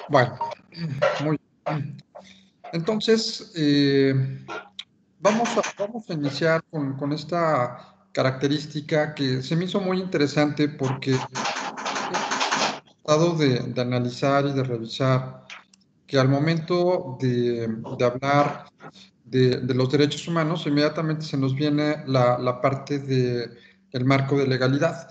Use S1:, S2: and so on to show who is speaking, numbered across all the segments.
S1: Bueno, muy bien. Entonces, vamos a iniciar con esta característica que se me hizo muy interesante porque he tratado de analizar y de revisar que al momento de hablar de los derechos humanos, inmediatamente se nos viene la parte del marco de legalidad.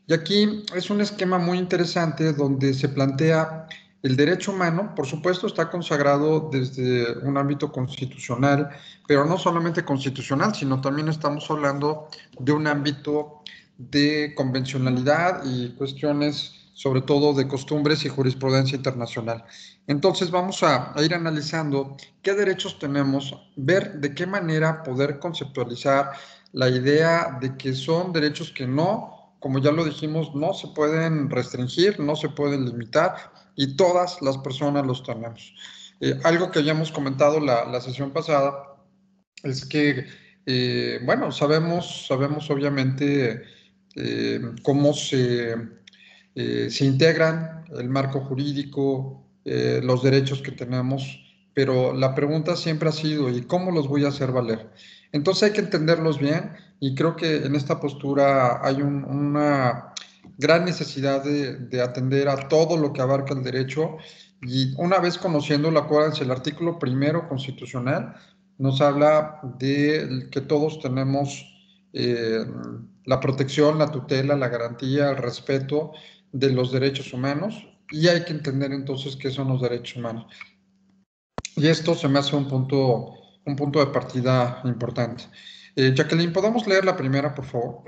S1: Y aquí es un esquema muy interesante donde se plantea el derecho humano, por supuesto, está consagrado desde un ámbito constitucional, pero no solamente constitucional, sino también estamos hablando de un ámbito de convencionalidad y cuestiones, sobre todo de costumbres y jurisprudencia internacional. Entonces vamos a ir analizando qué derechos tenemos, ver de qué manera poder conceptualizar la idea de que son derechos que no, como ya lo dijimos, no se pueden restringir, no se pueden limitar y todas las personas los tenemos. Algo que habíamos comentado la sesión pasada es que, bueno, sabemos obviamente cómo se integran el marco jurídico, los derechos que tenemos, pero la pregunta siempre ha sido, ¿y cómo los voy a hacer valer? Entonces hay que entenderlos bien y creo que en esta postura hay una gran necesidad de atender a todo lo que abarca el derecho y una vez conociéndolo, acuérdense, el artículo primero constitucional nos habla de que todos tenemos la protección, la tutela, la garantía, el respeto de los derechos humanos y hay que entender entonces qué son los derechos humanos. Y esto se me hace un punto de partida importante. Jacqueline, ¿podemos leer la primera, por favor?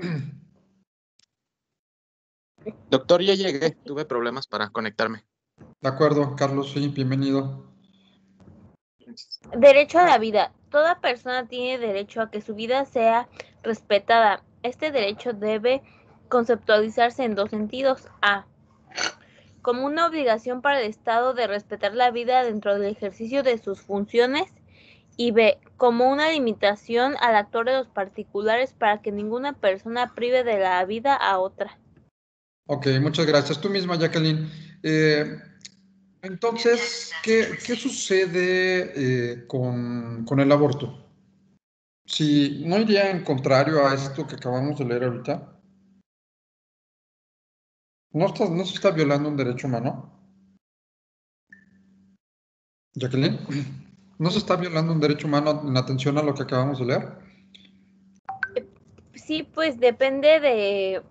S2: Doctor, ya llegué. Tuve problemas para conectarme.
S1: De acuerdo, Carlos, sí, bienvenido.
S3: Derecho a la vida. Toda persona tiene derecho a que su vida sea respetada. Este derecho debe conceptualizarse en dos sentidos. A. Como una obligación para el Estado de respetar la vida dentro del ejercicio de sus funciones. Y B. Como una limitación al actuar de los particulares para que ninguna persona prive de la vida a otra.
S1: Ok, muchas gracias. Tú misma, Jacqueline. Entonces, ¿qué sucede con el aborto? Si no iría en contrario a esto que acabamos de leer ahorita, no se está violando un derecho humano, Jacqueline. ¿No se está violando un derecho humano en atención a lo que acabamos de leer?
S3: Sí, pues depende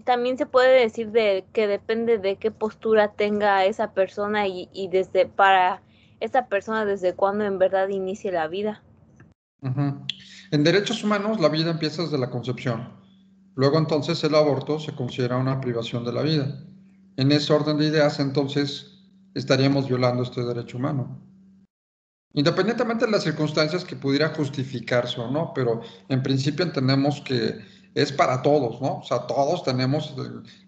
S3: también se puede decir de que depende de qué postura tenga esa persona y desde para esa persona desde cuándo en verdad inicie la vida.
S1: Ujú. En derechos humanos, la vida empieza desde la concepción. Luego, entonces, el aborto se considera una privación de la vida. En ese orden de ideas, entonces, estaríamos violando este derecho humano. Independientemente de las circunstancias que pudiera justificarse o no, pero en principio entendemos que es para todos, ¿no? O sea, todos tenemos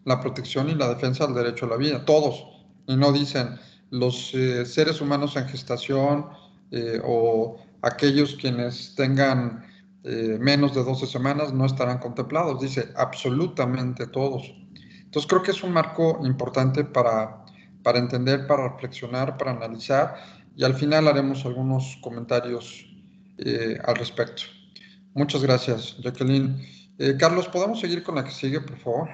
S1: la protección y la defensa del derecho a la vida, todos. Y no dicen los seres humanos en gestación o aquellos quienes tengan menos de 12 semanas no estarán contemplados, dice absolutamente todos. Entonces creo que es un marco importante para entender, para reflexionar, para analizar y al final haremos algunos comentarios al respecto. Muchas gracias, Jacqueline. Carlos, ¿podemos seguir con la que sigue, por favor?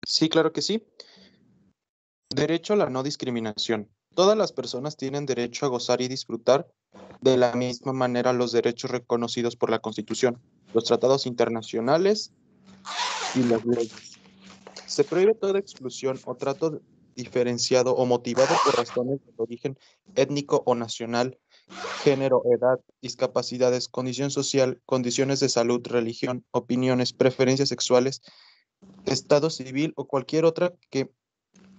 S2: Sí, claro que sí. Derecho a la no discriminación. Todas las personas tienen derecho a gozar y disfrutar de la misma manera los derechos reconocidos por la Constitución, los tratados internacionales y las leyes. Se prohíbe toda exclusión o trato diferenciado o motivado por razones de origen étnico o nacional, género, edad, discapacidades, condición social, condiciones de salud, religión, opiniones, preferencias sexuales, estado civil o cualquier otra que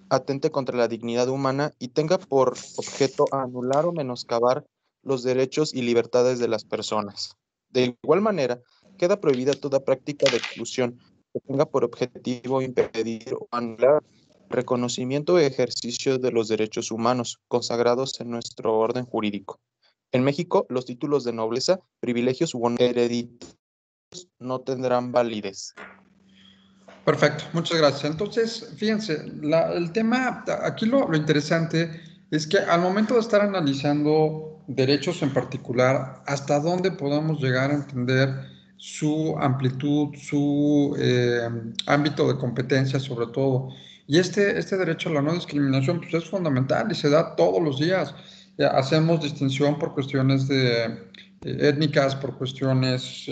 S2: atente contra la dignidad humana y tenga por objeto anular o menoscabar los derechos y libertades de las personas. De igual manera, queda prohibida toda práctica de exclusión que tenga por objetivo impedir o anular el reconocimiento o ejercicio de los derechos humanos consagrados en nuestro orden jurídico. En México, los títulos de nobleza, privilegios u honor hereditarios no tendrán validez.
S1: Perfecto, muchas gracias. Entonces, fíjense, el tema, aquí lo interesante es que al momento de estar analizando derechos en particular, hasta dónde podemos llegar a entender su amplitud, su ámbito de competencia sobre todo. Y este derecho a la no discriminación pues, es fundamental y se da todos los días. Hacemos distinción por cuestiones étnicas, por cuestiones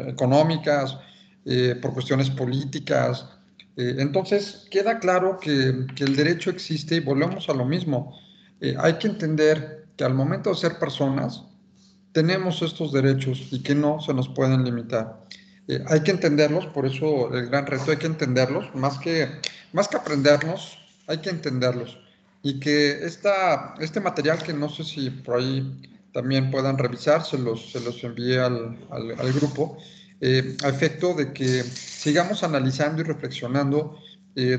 S1: económicas, por cuestiones políticas. Entonces, queda claro que el derecho existe y volvemos a lo mismo. Hay que entender que al momento de ser personas, tenemos estos derechos y que no se nos pueden limitar. Hay que entenderlos, por eso el gran reto, hay que entenderlos, más que aprendernos, hay que entenderlos. Y que este material, que no sé si por ahí también puedan revisar, se los envié al grupo, a efecto de que sigamos analizando y reflexionando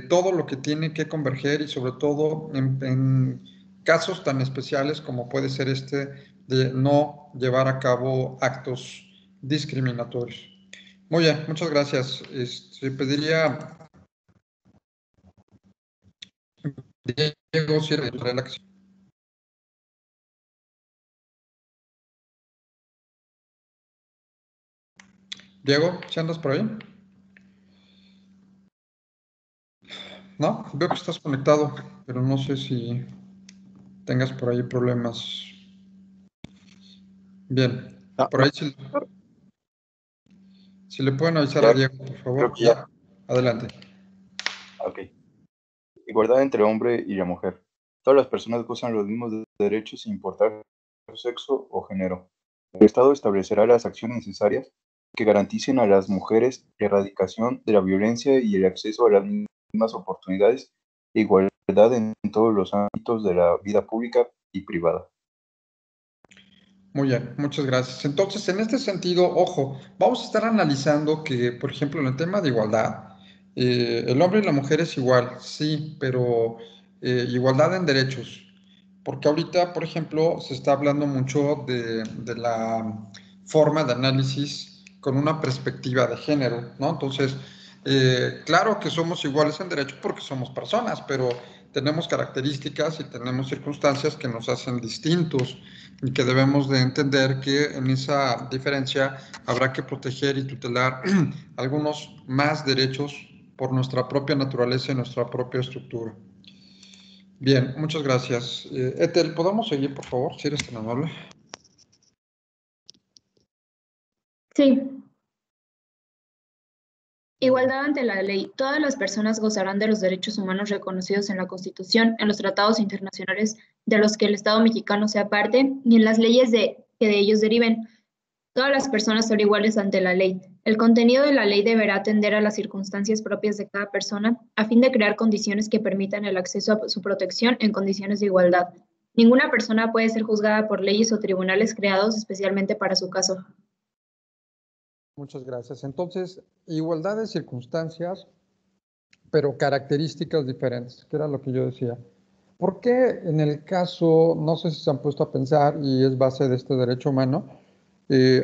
S1: todo lo que tiene que converger y sobre todo en casos tan especiales como puede ser de no llevar a cabo actos discriminatorios. Muy bien, muchas gracias. Pediría, Diego, si la acción. Diego, ¿si andas por ahí? No, veo que estás conectado, pero no sé si tengas por ahí problemas. Bien, por ahí si le pueden avisar
S4: Ya,
S1: a Diego, por favor.
S4: creo que ya.
S1: Adelante.
S4: Ok. Igualdad entre hombre y la mujer. Todas las personas gozan los mismos derechos sin importar su sexo o género. El Estado establecerá las acciones necesarias que garanticen a las mujeres la erradicación de la violencia y el acceso a las mismas oportunidades e igualdad en todos los ámbitos de la vida pública y privada.
S1: Muy bien, muchas gracias. Entonces, en este sentido, ojo, vamos a estar analizando que, por ejemplo, en el tema de igualdad, el hombre y la mujer es igual, sí, pero igualdad en derechos. Porque ahorita, por ejemplo, se está hablando mucho de la forma de análisis con una perspectiva de género, ¿no? Entonces, claro que somos iguales en derechos porque somos personas, pero tenemos características y tenemos circunstancias que nos hacen distintos y que debemos de entender que en esa diferencia habrá que proteger y tutelar algunos más derechos por nuestra propia naturaleza y nuestra propia estructura. Bien, muchas gracias. Ethel, ¿podemos seguir, por favor, si eres tan amable?
S5: Sí. Igualdad ante la ley. Todas las personas gozarán de los derechos humanos reconocidos en la Constitución, en los tratados internacionales de los que el Estado mexicano sea parte y en las leyes que de ellos deriven. Todas las personas son iguales ante la ley. El contenido de la ley deberá atender a las circunstancias propias de cada persona a fin de crear condiciones que permitan el acceso a su protección en condiciones de igualdad. Ninguna persona puede ser juzgada por leyes o tribunales creados especialmente para su caso.
S1: Muchas gracias. Entonces, igualdad de circunstancias, pero características diferentes, que era lo que yo decía. ¿Por qué en el caso, no sé si se han puesto a pensar, y es base de este derecho humano,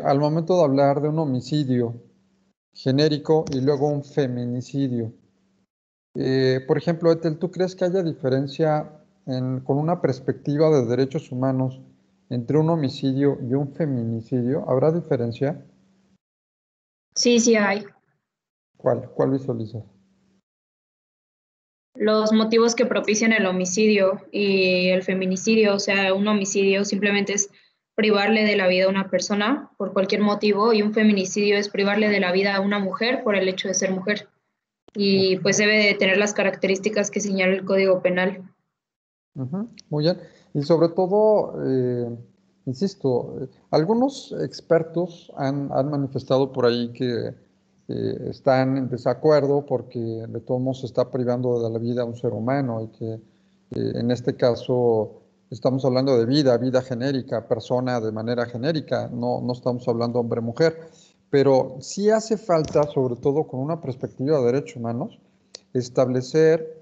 S1: al momento de hablar de un homicidio genérico y luego un feminicidio? Por ejemplo, Ethel, ¿tú crees que haya diferencia con una perspectiva de derechos humanos entre un homicidio y un feminicidio? ¿Habrá diferencia?
S5: Sí hay.
S1: ¿Cuál visualizas?
S5: Los motivos que propician el homicidio y el feminicidio, o sea, un homicidio simplemente es privarle de la vida a una persona por cualquier motivo y un feminicidio es privarle de la vida a una mujer por el hecho de ser mujer. Y pues debe de tener las características que señala el Código Penal.
S1: Muy bien. Y sobre todo, insisto, algunos expertos han manifestado por ahí que están en desacuerdo porque de todos modos se está privando de la vida a un ser humano y que en este caso estamos hablando de vida genérica, persona de manera genérica, no estamos hablando hombre-mujer. Pero sí hace falta, sobre todo con una perspectiva de derechos humanos, establecer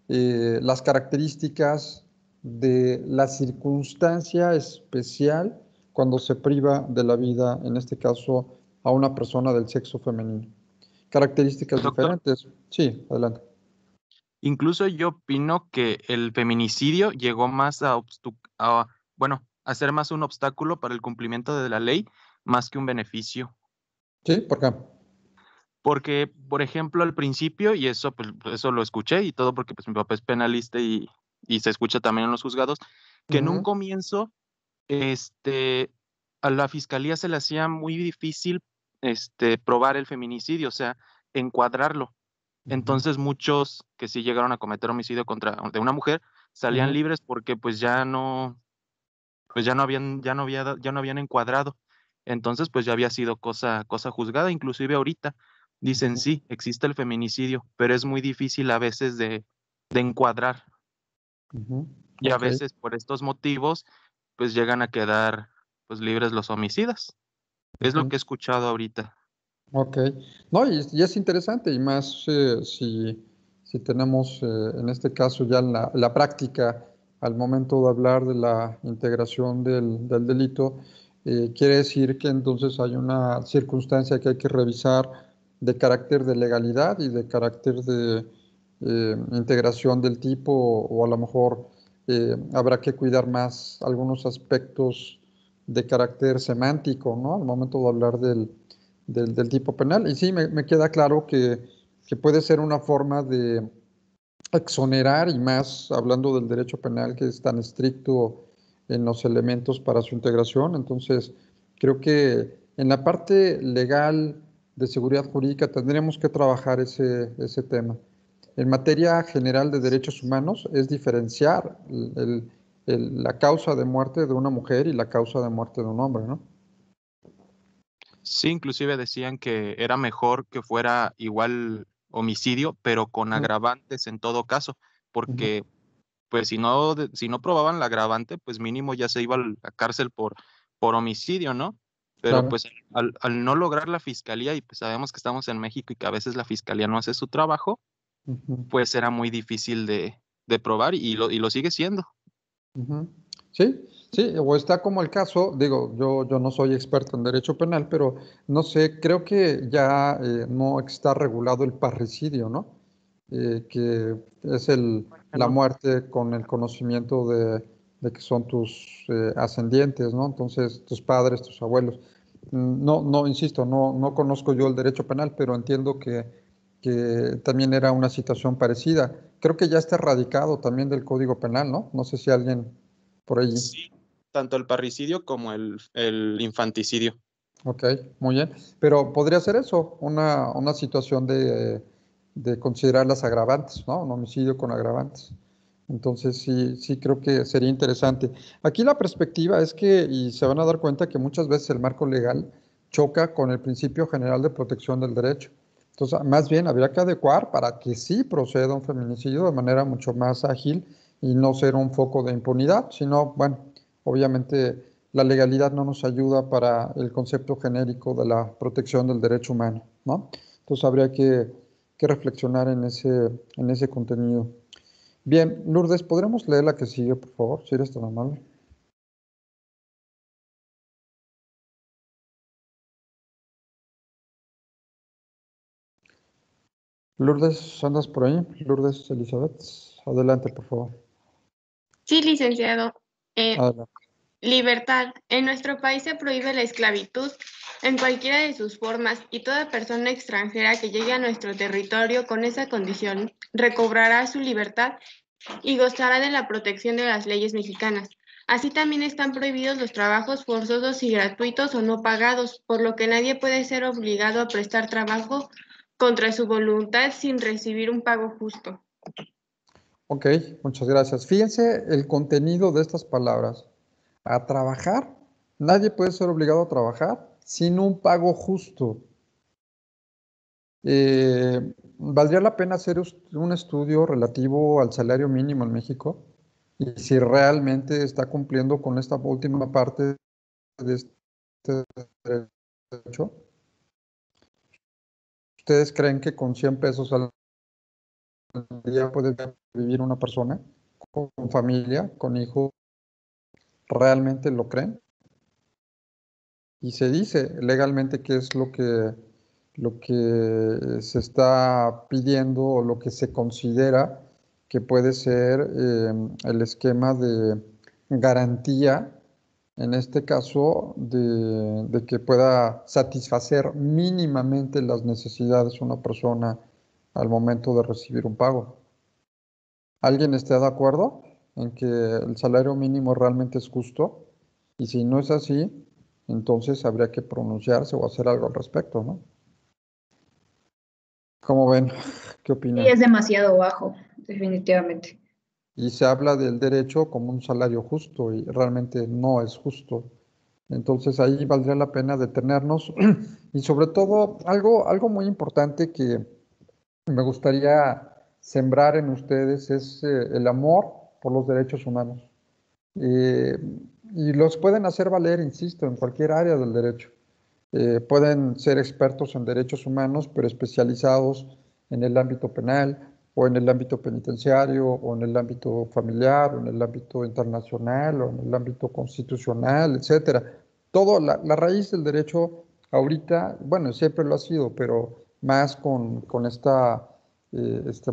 S1: las características de la circunstancia especial cuando se priva de la vida, en este caso, a una persona del sexo femenino. características
S2: Doctor,
S1: diferentes. Sí, adelante.
S2: incluso yo opino que el feminicidio llegó más a ser más un obstáculo para el cumplimiento de la ley, más que un beneficio.
S1: Sí, ¿por qué?
S2: Porque, por ejemplo, al principio, y eso, pues, eso lo escuché y todo porque pues, mi papá es penalista y se escucha también en los juzgados, que en un
S1: Ujú,
S2: comienzo, a la fiscalía se le hacía muy difícil, probar el feminicidio, o sea, encuadrarlo.
S1: ujú,
S2: Entonces, muchos que sí llegaron a cometer homicidio contra de una mujer salían
S1: ujú,
S2: libres porque pues ya no habían encuadrado. Entonces, pues ya había sido cosa juzgada, inclusive ahorita dicen
S1: ujú,
S2: sí, existe el feminicidio, pero es muy difícil a veces de encuadrar.
S1: ujú.
S2: Y a
S1: Ok.
S2: veces por estos motivos, pues llegan a quedar pues libres los homicidas. Es lo
S1: Ujú.
S2: que he escuchado ahorita.
S1: Ok. No, y es interesante, y más si tenemos en este caso ya la práctica al momento de hablar de la integración del delito, quiere decir que entonces hay una circunstancia que hay que revisar de carácter de legalidad y de carácter de integración del tipo, o a lo mejor habrá que cuidar más algunos aspectos de carácter semántico, ¿no? Al momento de hablar del tipo penal. Y sí, me queda claro que puede ser una forma de exonerar, y más hablando del derecho penal que es tan estricto en los elementos para su integración. Entonces, creo que en la parte legal de seguridad jurídica tendremos que trabajar ese tema. En materia general de derechos humanos es diferenciar la causa de muerte de una mujer y la causa de muerte de un hombre, ¿no?
S2: Sí, inclusive decían que era mejor que fuera igual homicidio, pero con
S1: Ujú,
S2: agravantes en todo caso,
S1: ujú,
S2: porque pues si no probaban la agravante, pues mínimo ya se iba a la cárcel por homicidio, ¿no? Pero
S1: claro.
S2: pues al no lograr la fiscalía, y pues sabemos que estamos en México y que a veces la fiscalía no hace su trabajo,
S1: Ujú.
S2: pues era muy difícil de probar y lo sigue siendo.
S1: Ujú. Sí, sí, o está como el caso, digo, yo no soy experto en derecho penal, pero no sé, creo que ya no está regulado el parricidio, ¿no? Que es la
S2: No.
S1: muerte con el conocimiento de que son tus ascendientes, ¿no? Entonces, tus padres, tus abuelos. No, insisto, no conozco yo el derecho penal, pero entiendo que también era una situación parecida. Creo que ya está erradicado también del Código Penal, ¿no? No sé si alguien por allí.
S2: Sí, tanto el parricidio como el infanticidio.
S1: Ok, muy bien. Pero podría ser eso, una situación de considerar las agravantes, ¿no? Un homicidio con agravantes. Entonces sí creo que sería interesante. Aquí la perspectiva es que, y se van a dar cuenta que muchas veces el marco legal choca con el principio general de protección del derecho. Entonces, más bien habría que adecuar para que sí proceda un feminicidio de manera mucho más ágil y no ser un foco de impunidad, sino, bueno, obviamente la legalidad no nos ayuda para el concepto genérico de la protección del derecho humano, ¿no? Entonces habría que reflexionar en ese contenido. Bien, Lourdes, ¿podremos leer la que sigue, por favor, si eres tan amable? Lourdes, ¿andas por ahí? Lourdes Elizabeth, adelante, por favor.
S6: Sí, licenciado.
S1: Adelante.
S6: Libertad. En nuestro país se prohíbe la esclavitud en cualquiera de sus formas y toda persona extranjera que llegue a nuestro territorio con esa condición recobrará su libertad y gozará de la protección de las leyes mexicanas. Así también están prohibidos los trabajos forzosos y gratuitos o no pagados, por lo que nadie puede ser obligado a prestar trabajo contra su voluntad sin recibir un pago justo.
S1: Ok, muchas gracias. Fíjense el contenido de estas palabras. A trabajar, nadie puede ser obligado a trabajar sin un pago justo. ¿Valdría la pena hacer un estudio relativo al salario mínimo en México? Y si realmente está cumpliendo con esta última parte de este derecho. ¿Ustedes creen que con 100 pesos al día puede vivir una persona con familia, con hijos? ¿Realmente lo creen? Y se dice legalmente qué es lo que lo que se está pidiendo o lo que se considera que puede ser el esquema de garantía, en este caso, de que pueda satisfacer mínimamente las necesidades de una persona al momento de recibir un pago. ¿Alguien está de acuerdo en que el salario mínimo realmente es justo? Y si no es así, entonces habría que pronunciarse o hacer algo al respecto, ¿no? ¿Cómo ven? ¿Qué
S5: Sí,
S1: opinan?
S5: es demasiado bajo, definitivamente.
S1: Y se habla del derecho como un salario justo y realmente no es justo. Entonces ahí valdría la pena detenernos y sobre todo algo muy importante que me gustaría sembrar en ustedes es el amor por los derechos humanos. Eh, y los pueden hacer valer, insisto, en cualquier área del derecho. Pueden ser expertos en derechos humanos, pero especializados en el ámbito penal o en el ámbito penitenciario o en el ámbito familiar o en el ámbito internacional o en el ámbito constitucional, etcétera. Todo, la raíz del derecho ahorita, bueno, siempre lo ha sido, pero más con esta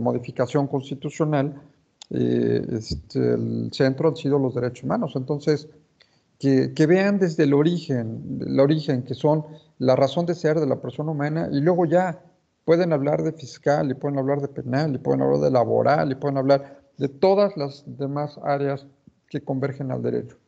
S1: modificación constitucional, el centro han sido los derechos humanos. Entonces, que vean desde el origen, que son la razón de ser de la persona humana, y luego ya pueden hablar de fiscal, y pueden hablar de penal, y pueden hablar de laboral, y pueden hablar de todas las demás áreas que convergen al derecho.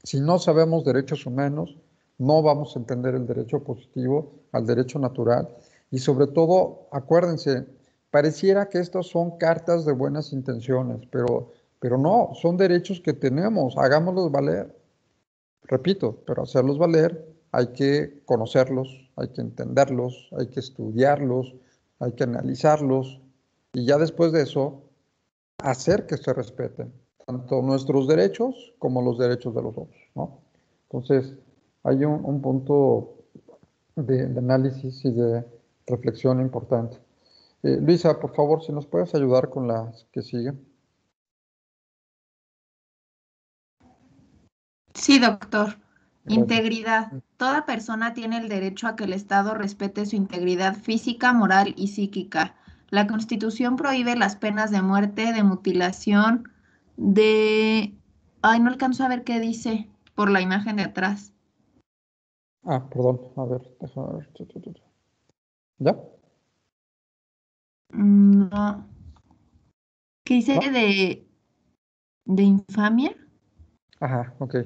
S1: Si no sabemos derechos humanos, no vamos a entender el derecho positivo, al derecho natural, y sobre todo, acuérdense, pareciera que estos son cartas de buenas intenciones, pero no, son derechos que tenemos, hagámoslos valer. Repito, pero hacerlos valer hay que conocerlos, hay que entenderlos, hay que estudiarlos, hay que analizarlos y ya después de eso hacer que se respeten tanto nuestros derechos como los derechos de los otros, ¿no? Entonces, hay un punto de análisis y de reflexión importante. Luisa, por favor, si nos puedes ayudar con las que siguen.
S7: Sí, doctor.
S1: Gracias.
S7: Integridad. Toda persona tiene el derecho a que el Estado respete su integridad física, moral y psíquica. La Constitución prohíbe las penas de muerte, de mutilación, de... Ay, no alcanzo a ver qué dice por la imagen de atrás.
S1: Ah, perdón, a ver, déjame ver. ¿Ya?
S7: No. ¿Qué dice
S1: ¿No?
S7: de infamia?
S1: Ajá, ok.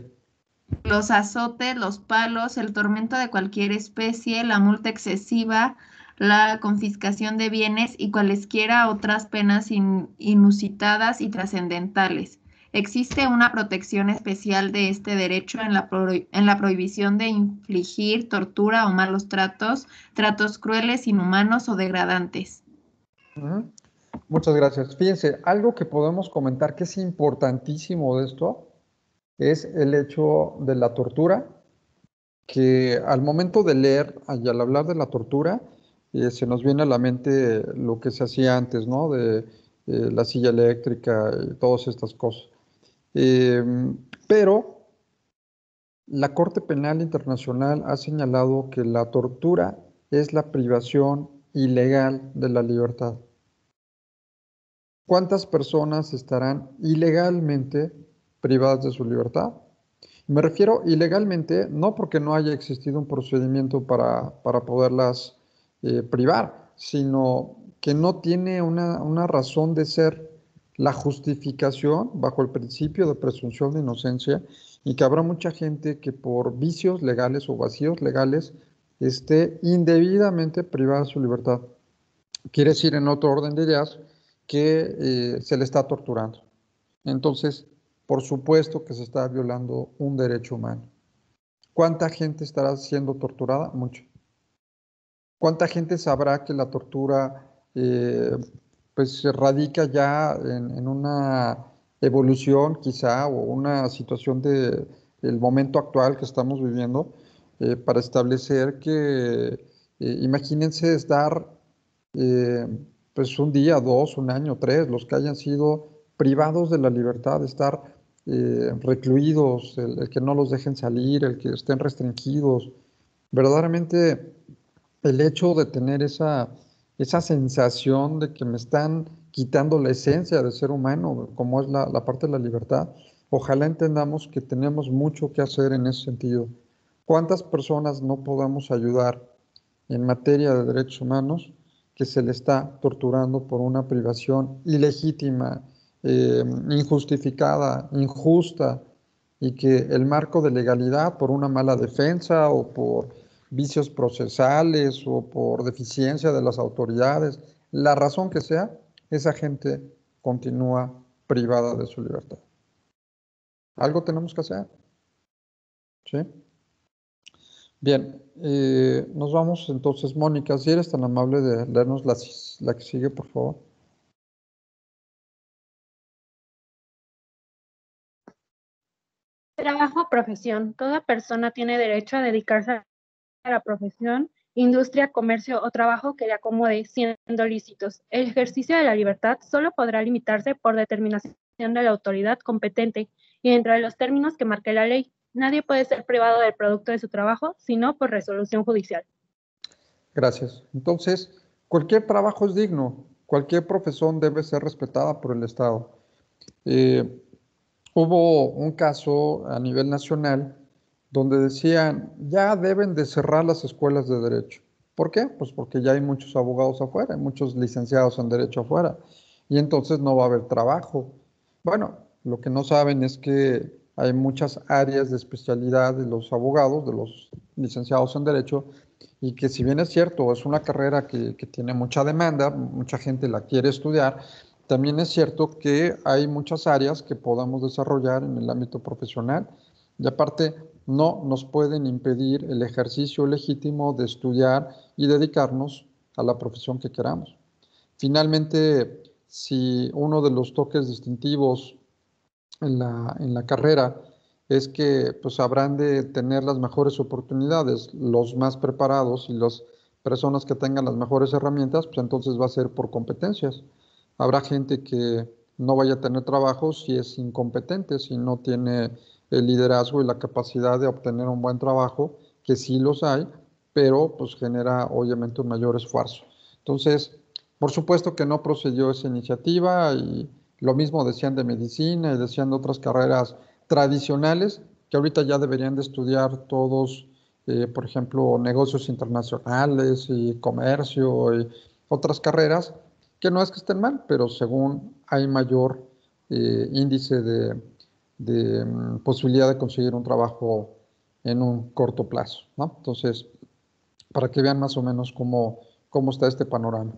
S7: Los azotes, los palos, el tormento de cualquier especie, la multa excesiva, la confiscación de bienes y cualesquiera otras penas inusitadas y trascendentales. Existe una protección especial de este derecho en la prohibición de infligir tortura o malos tratos, tratos crueles, inhumanos o degradantes.
S1: Ujú. Muchas gracias. Fíjense, algo que podemos comentar que es importantísimo de esto es el hecho de la tortura, que al momento de leer y al hablar de la tortura, se nos viene a la mente lo que se hacía antes, ¿no? De la silla eléctrica y todas estas cosas. Pero la Corte Penal Internacional ha señalado que la tortura es la privación ilegal de la libertad. ¿Cuántas personas estarán ilegalmente privadas de su libertad? Me refiero ilegalmente, no porque no haya existido un procedimiento para poderlas privar, sino que no tiene una razón de ser la justificación bajo el principio de presunción de inocencia y que habrá mucha gente que por vicios legales o vacíos legales esté indebidamente privada de su libertad. Quiere decir, en otro orden de ideas, que se le está torturando. Entonces, por supuesto que se está violando un derecho humano. ¿Cuánta gente estará siendo torturada? Mucho. ¿Cuánta gente sabrá que la tortura pues se radica ya en una evolución quizá o una situación del momento actual que estamos viviendo para establecer que, imagínense estar eh, pues un día, dos, un año, tres, los que hayan sido privados de la libertad, de estar recluidos, el que no los dejen salir, el que estén restringidos. Verdaderamente el hecho de tener esa sensación de que me están quitando la esencia de ser humano, como es la parte de la libertad, ojalá entendamos que tenemos mucho que hacer en ese sentido. ¿Cuántas personas no podamos ayudar en materia de derechos humanos que se le está torturando por una privación ilegítima, injustificada, injusta, y que el marco de legalidad por una mala defensa o por vicios procesales o por deficiencia de las autoridades, la razón que sea, esa gente continúa privada de su libertad? Algo tenemos que hacer, ¿sí? Bien, nos vamos entonces. Mónica, si eres tan amable de leernos la que sigue, por favor.
S8: Trabajo o profesión. Toda persona tiene derecho a dedicarse a la profesión, industria, comercio o trabajo que le acomode, siendo lícitos. El ejercicio de la libertad solo podrá limitarse por determinación de la autoridad competente y dentro de los términos que marque la ley. Nadie puede ser privado del producto de su trabajo, sino por resolución judicial.
S1: Gracias. Entonces, cualquier trabajo es digno, cualquier profesión debe ser respetada por el Estado. Hubo un caso a nivel nacional donde decían, ya deben de cerrar las escuelas de derecho. ¿Por qué? Pues porque ya hay muchos abogados afuera, hay muchos licenciados en derecho afuera, y entonces no va a haber trabajo. Bueno, lo que no saben es que hay muchas áreas de especialidad de los abogados, de los licenciados en derecho, y que si bien es cierto, es una carrera que tiene mucha demanda, mucha gente la quiere estudiar, también es cierto que hay muchas áreas que podamos desarrollar en el ámbito profesional y aparte no nos pueden impedir el ejercicio legítimo de estudiar y dedicarnos a la profesión que queramos. Finalmente, si uno de los toques distintivos en la carrera es que pues habrán de tener las mejores oportunidades, los más preparados y las personas que tengan las mejores herramientas, pues entonces va a ser por competencias. Habrá gente que no vaya a tener trabajo si es incompetente, si no tiene el liderazgo y la capacidad de obtener un buen trabajo, que sí los hay, pero pues genera obviamente un mayor esfuerzo. Entonces, por supuesto que no procedió esa iniciativa y lo mismo decían de medicina y decían de otras carreras tradicionales que ahorita ya deberían de estudiar todos, por ejemplo, negocios internacionales y comercio y otras carreras que no es que estén mal, pero según hay mayor índice de posibilidad de conseguir un trabajo en un corto plazo, ¿no? Entonces, para que vean más o menos cómo está este panorama.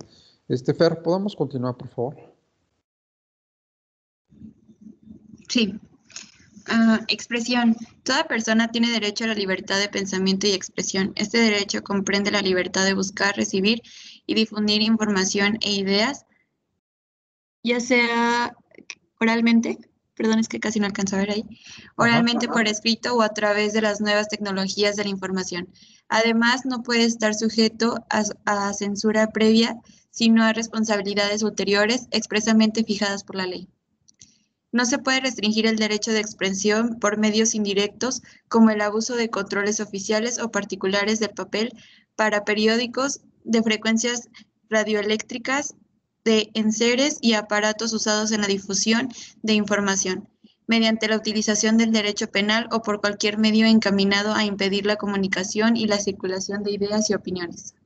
S1: Fer, ¿podemos continuar, por favor?
S5: Sí. Expresión. Toda persona tiene derecho a la libertad de pensamiento y expresión. Este derecho comprende la libertad de buscar, recibir y difundir información e ideas, ya sea oralmente, perdón, es que casi no alcanzo a ver ahí, oralmente por escrito o a través de las nuevas tecnologías de la información. Además, no puede estar sujeto a censura previa, sino a responsabilidades ulteriores expresamente fijadas por la ley. No se puede restringir el derecho de expresión por medios indirectos, como el abuso de controles oficiales o particulares del papel para periódicos, de frecuencias radioeléctricas, de enseres y aparatos usados en la difusión de información, mediante la utilización del derecho penal o por cualquier medio encaminado a impedir la comunicación y la circulación de ideas y opiniones.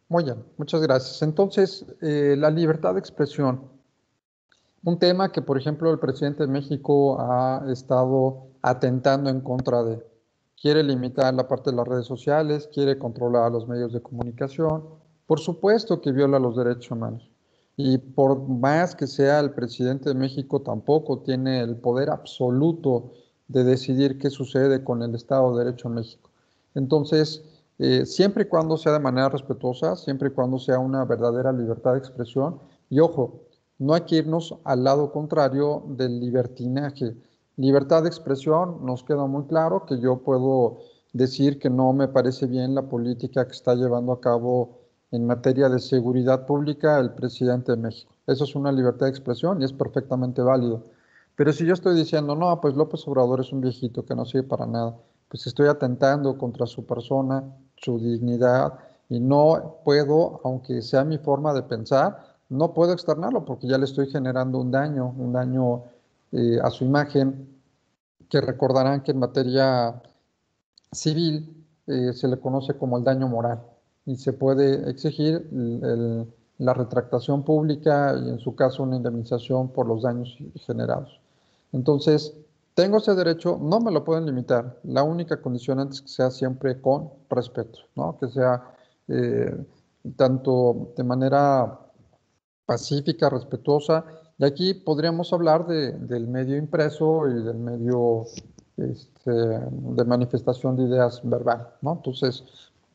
S1: Muy bien, muchas gracias. Entonces, la libertad de expresión. Un tema que, por ejemplo, el presidente de México ha estado atentando en contra de. Quiere limitar la parte de las redes sociales, quiere controlar los medios de comunicación. Por supuesto que viola los derechos humanos. Y por más que sea el presidente de México, tampoco tiene el poder absoluto de decidir qué sucede con el Estado de Derecho en México. Entonces, siempre y cuando sea de manera respetuosa, siempre y cuando sea una verdadera libertad de expresión, y ojo, no hay que irnos al lado contrario del libertinaje. Libertad de expresión, nos queda muy claro que yo puedo decir que no me parece bien la política que está llevando a cabo en materia de seguridad pública el presidente de México. Eso es una libertad de expresión y es perfectamente válido. Pero si yo estoy diciendo, no, pues López Obrador es un viejito que no sirve para nada, pues estoy atentando contra su persona, su dignidad, y no puedo, aunque sea mi forma de pensar, no puedo externarlo porque ya le estoy generando un daño a su imagen, que recordarán que en materia civil se le conoce como el daño moral y se puede exigir la retractación pública y en su caso una indemnización por los daños generados. Entonces, tengo ese derecho, no me lo pueden limitar. La única condición es que sea siempre con respeto, ¿no? Que sea tanto de manera pacífica, respetuosa. Y aquí podríamos hablar del medio impreso y del medio de manifestación de ideas verbal, ¿no? Entonces,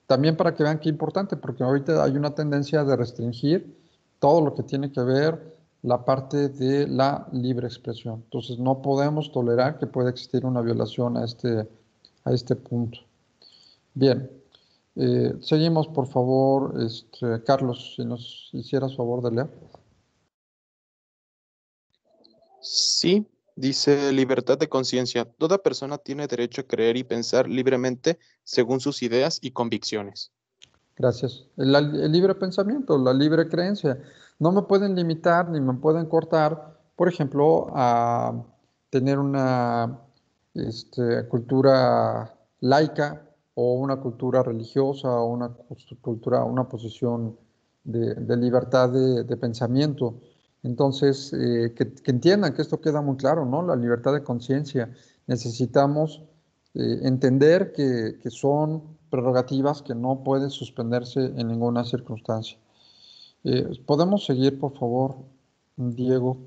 S1: también para que vean qué importante, porque ahorita hay una tendencia de restringir todo lo que tiene que ver la parte de la libre expresión. Entonces, no podemos tolerar que pueda existir una violación a este punto. Bien, seguimos, por favor, Carlos, si nos hicieras favor de leer.
S2: Sí, dice libertad de conciencia. Toda persona tiene derecho a creer y pensar libremente según sus ideas y convicciones.
S1: Gracias. El libre pensamiento, la libre creencia. No me pueden limitar ni me pueden cortar, por ejemplo, a tener una cultura laica o una cultura religiosa o una cultura, una posición de libertad de pensamiento. Entonces, que entiendan que esto queda muy claro, ¿no? La libertad de conciencia. Necesitamos entender que son prerrogativas que no pueden suspenderse en ninguna circunstancia. ¿Podemos seguir, por favor, Diego?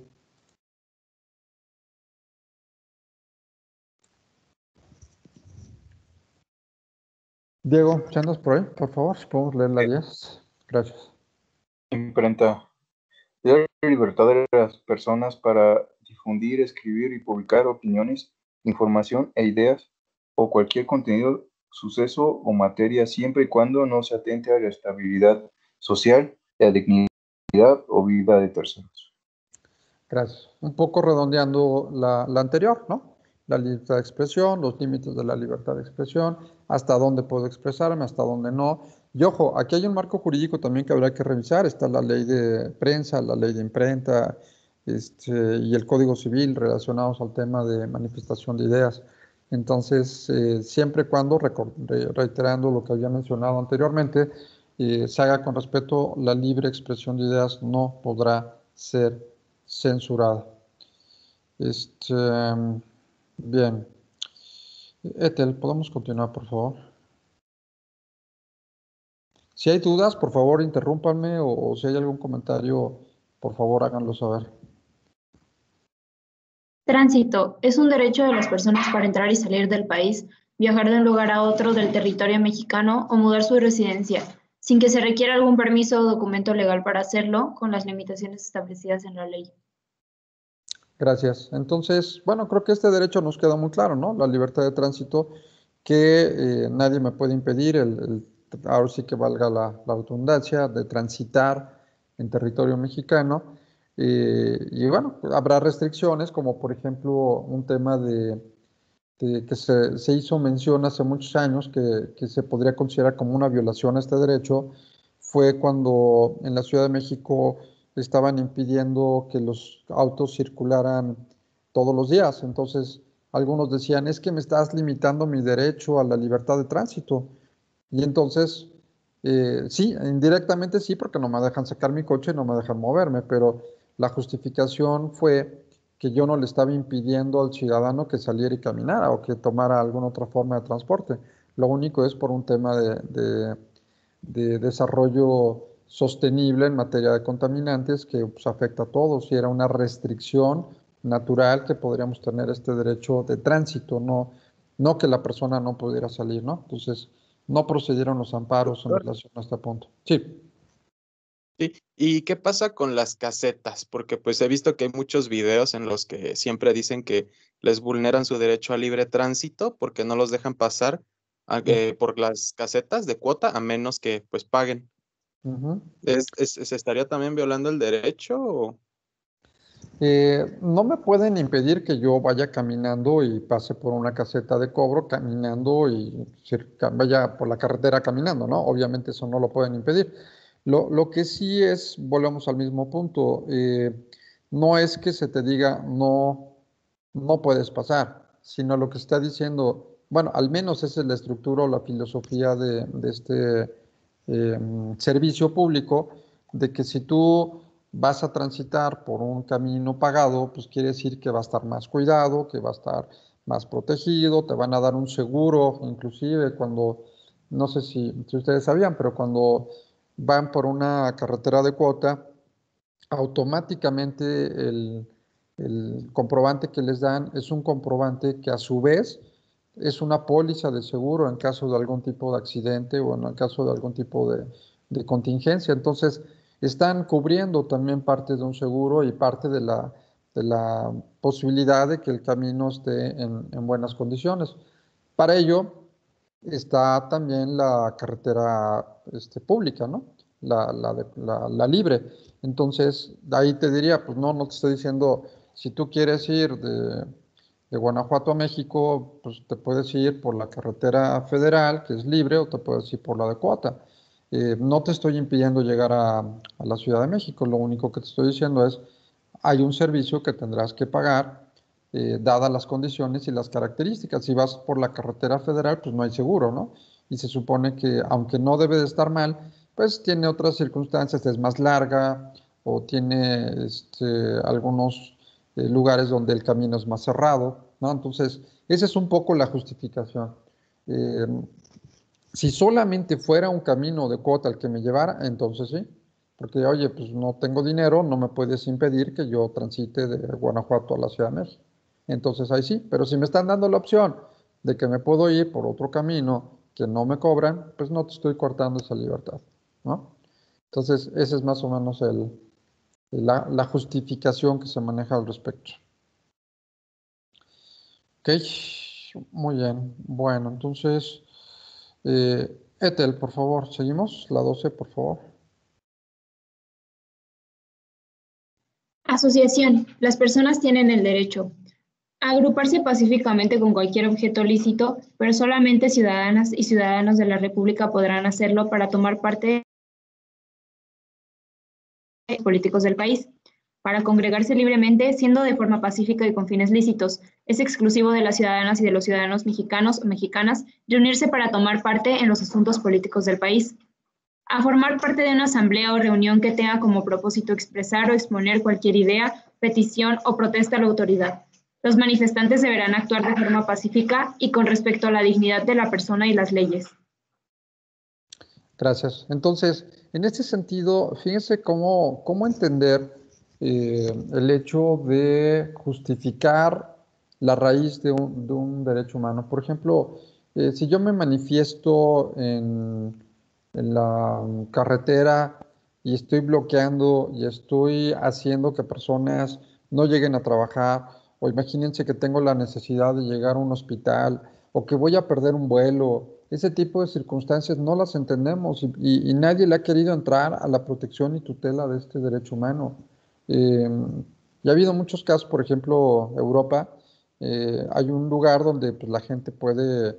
S1: Diego, ¿si andas por ahí? Por favor, si podemos leer la 10. Gracias.
S4: Imprenta. Da la libertad de las personas para difundir, escribir y publicar opiniones, información e ideas o cualquier contenido, suceso o materia siempre y cuando no se atente a la estabilidad social, la dignidad o vida de terceros.
S1: Gracias. Un poco redondeando la anterior, ¿no? La libertad de expresión, los límites de la libertad de expresión, hasta dónde puedo expresarme, hasta dónde no. Y ojo, aquí hay un marco jurídico también que habrá que revisar. Está la ley de prensa, la ley de imprenta, y el Código Civil relacionados al tema de manifestación de ideas. Entonces, siempre y cuando, reiterando lo que había mencionado anteriormente, se haga con respeto, la libre expresión de ideas no podrá ser censurada. Bien. Ethel, ¿podemos continuar, por favor? Si hay dudas, por favor, interrúmpanme o si hay algún comentario, por favor, háganlo saber.
S5: Tránsito. Es un derecho de las personas para entrar y salir del país, viajar de un lugar a otro del territorio mexicano o mudar su residencia, sin que se requiera algún permiso o documento legal para hacerlo, con las limitaciones establecidas en la ley.
S1: Gracias. Entonces, bueno, creo que este derecho nos queda muy claro, ¿no? La libertad de tránsito, que nadie me puede impedir, ahora sí que valga la redundancia, de transitar en territorio mexicano. Y bueno, habrá restricciones, como por ejemplo un tema que se hizo mención hace muchos años, que se podría considerar como una violación a este derecho, fue cuando en la Ciudad de México estaban impidiendo que los autos circularan todos los días. Entonces, algunos decían, es que me estás limitando mi derecho a la libertad de tránsito. Y entonces, sí, indirectamente sí, porque no me dejan sacar mi coche, no me dejan moverme, pero la justificación fue que yo no le estaba impidiendo al ciudadano que saliera y caminara o que tomara alguna otra forma de transporte. Lo único es por un tema de desarrollo sostenible en materia de contaminantes que pues, afecta a todos y era una restricción natural que podríamos tener este derecho de tránsito, no que la persona no pudiera salir, ¿no? Entonces, no procedieron los amparos en relación a este punto. Sí.
S2: Sí. ¿Y qué pasa con las casetas? Porque pues he visto que hay muchos videos en los que siempre dicen que les vulneran su derecho a libre tránsito porque no los dejan pasar por las casetas de cuota a menos que pues paguen.
S1: Uh-huh.
S2: ¿Se estaría también violando el derecho?
S1: No me pueden impedir que yo vaya caminando y pase por una caseta de cobro caminando y vaya por la carretera caminando, ¿no? Obviamente eso no lo pueden impedir. Lo que sí es, volvemos al mismo punto, no es que se te diga no, no puedes pasar, sino lo que está diciendo, bueno, al menos esa es la estructura o la filosofía de este servicio público, de que si tú vas a transitar por un camino pagado, pues quiere decir que va a estar más cuidado, que va a estar más protegido, te van a dar un seguro, inclusive cuando, no sé si ustedes sabían, pero cuando van por una carretera de cuota, automáticamente el comprobante que les dan es un comprobante que a su vez es una póliza de seguro en caso de algún tipo de accidente o en el caso de algún tipo de contingencia. Entonces, están cubriendo también parte de un seguro y parte de la posibilidad de que el camino esté en buenas condiciones. Para ello, está también la carretera pública, ¿no? La libre. Entonces, ahí te diría, pues no te estoy diciendo, si tú quieres ir de Guanajuato a México, pues te puedes ir por la carretera federal, que es libre, o te puedes ir por la de cuota. No te estoy impidiendo llegar a la Ciudad de México, lo único que te estoy diciendo es, hay un servicio que tendrás que pagar dadas las condiciones y las características. Si vas por la carretera federal, pues no hay seguro, ¿no? Y se supone que, aunque no debe de estar mal, pues tiene otras circunstancias, es más larga o tiene algunos lugares donde el camino es más cerrado, ¿no? Entonces, esa es un poco la justificación. Eh, si solamente fuera un camino de cuota el que me llevara, entonces sí, porque oye, pues no tengo dinero, no me puedes impedir que yo transite de Guanajuato a la Ciudad de México. Entonces ahí sí, pero si me están dando la opción de que me puedo ir por otro camino que no me cobran, pues no te estoy cortando esa libertad, ¿no? Entonces, ese es más o menos la justificación que se maneja al respecto. Ok, muy bien. Bueno, entonces, Ethel, por favor, seguimos. La 12, por favor.
S5: Asociación. Las personas tienen el derecho a agruparse pacíficamente con cualquier objeto lícito, pero solamente ciudadanas y ciudadanos de la República podrán hacerlo para tomar parte de los políticos del país. Para congregarse libremente, siendo de forma pacífica y con fines lícitos. Es exclusivo de las ciudadanas y de los ciudadanos mexicanos o mexicanas reunirse para tomar parte en los asuntos políticos del país. A formar parte de una asamblea o reunión que tenga como propósito expresar o exponer cualquier idea, petición o protesta a la autoridad. Los manifestantes deberán actuar de forma pacífica y con respecto a la dignidad de la persona y las leyes.
S1: Gracias. Entonces, en este sentido, fíjense cómo entender el hecho de justificar la raíz de un derecho humano. Por ejemplo, si yo me manifiesto en la carretera y estoy bloqueando y estoy haciendo que personas no lleguen a trabajar, o imagínense que tengo la necesidad de llegar a un hospital o que voy a perder un vuelo, ese tipo de circunstancias no las entendemos y nadie le ha querido entrar a la protección y tutela de este derecho humano. Ya ha habido muchos casos, por ejemplo, Europa, hay un lugar donde pues, la gente puede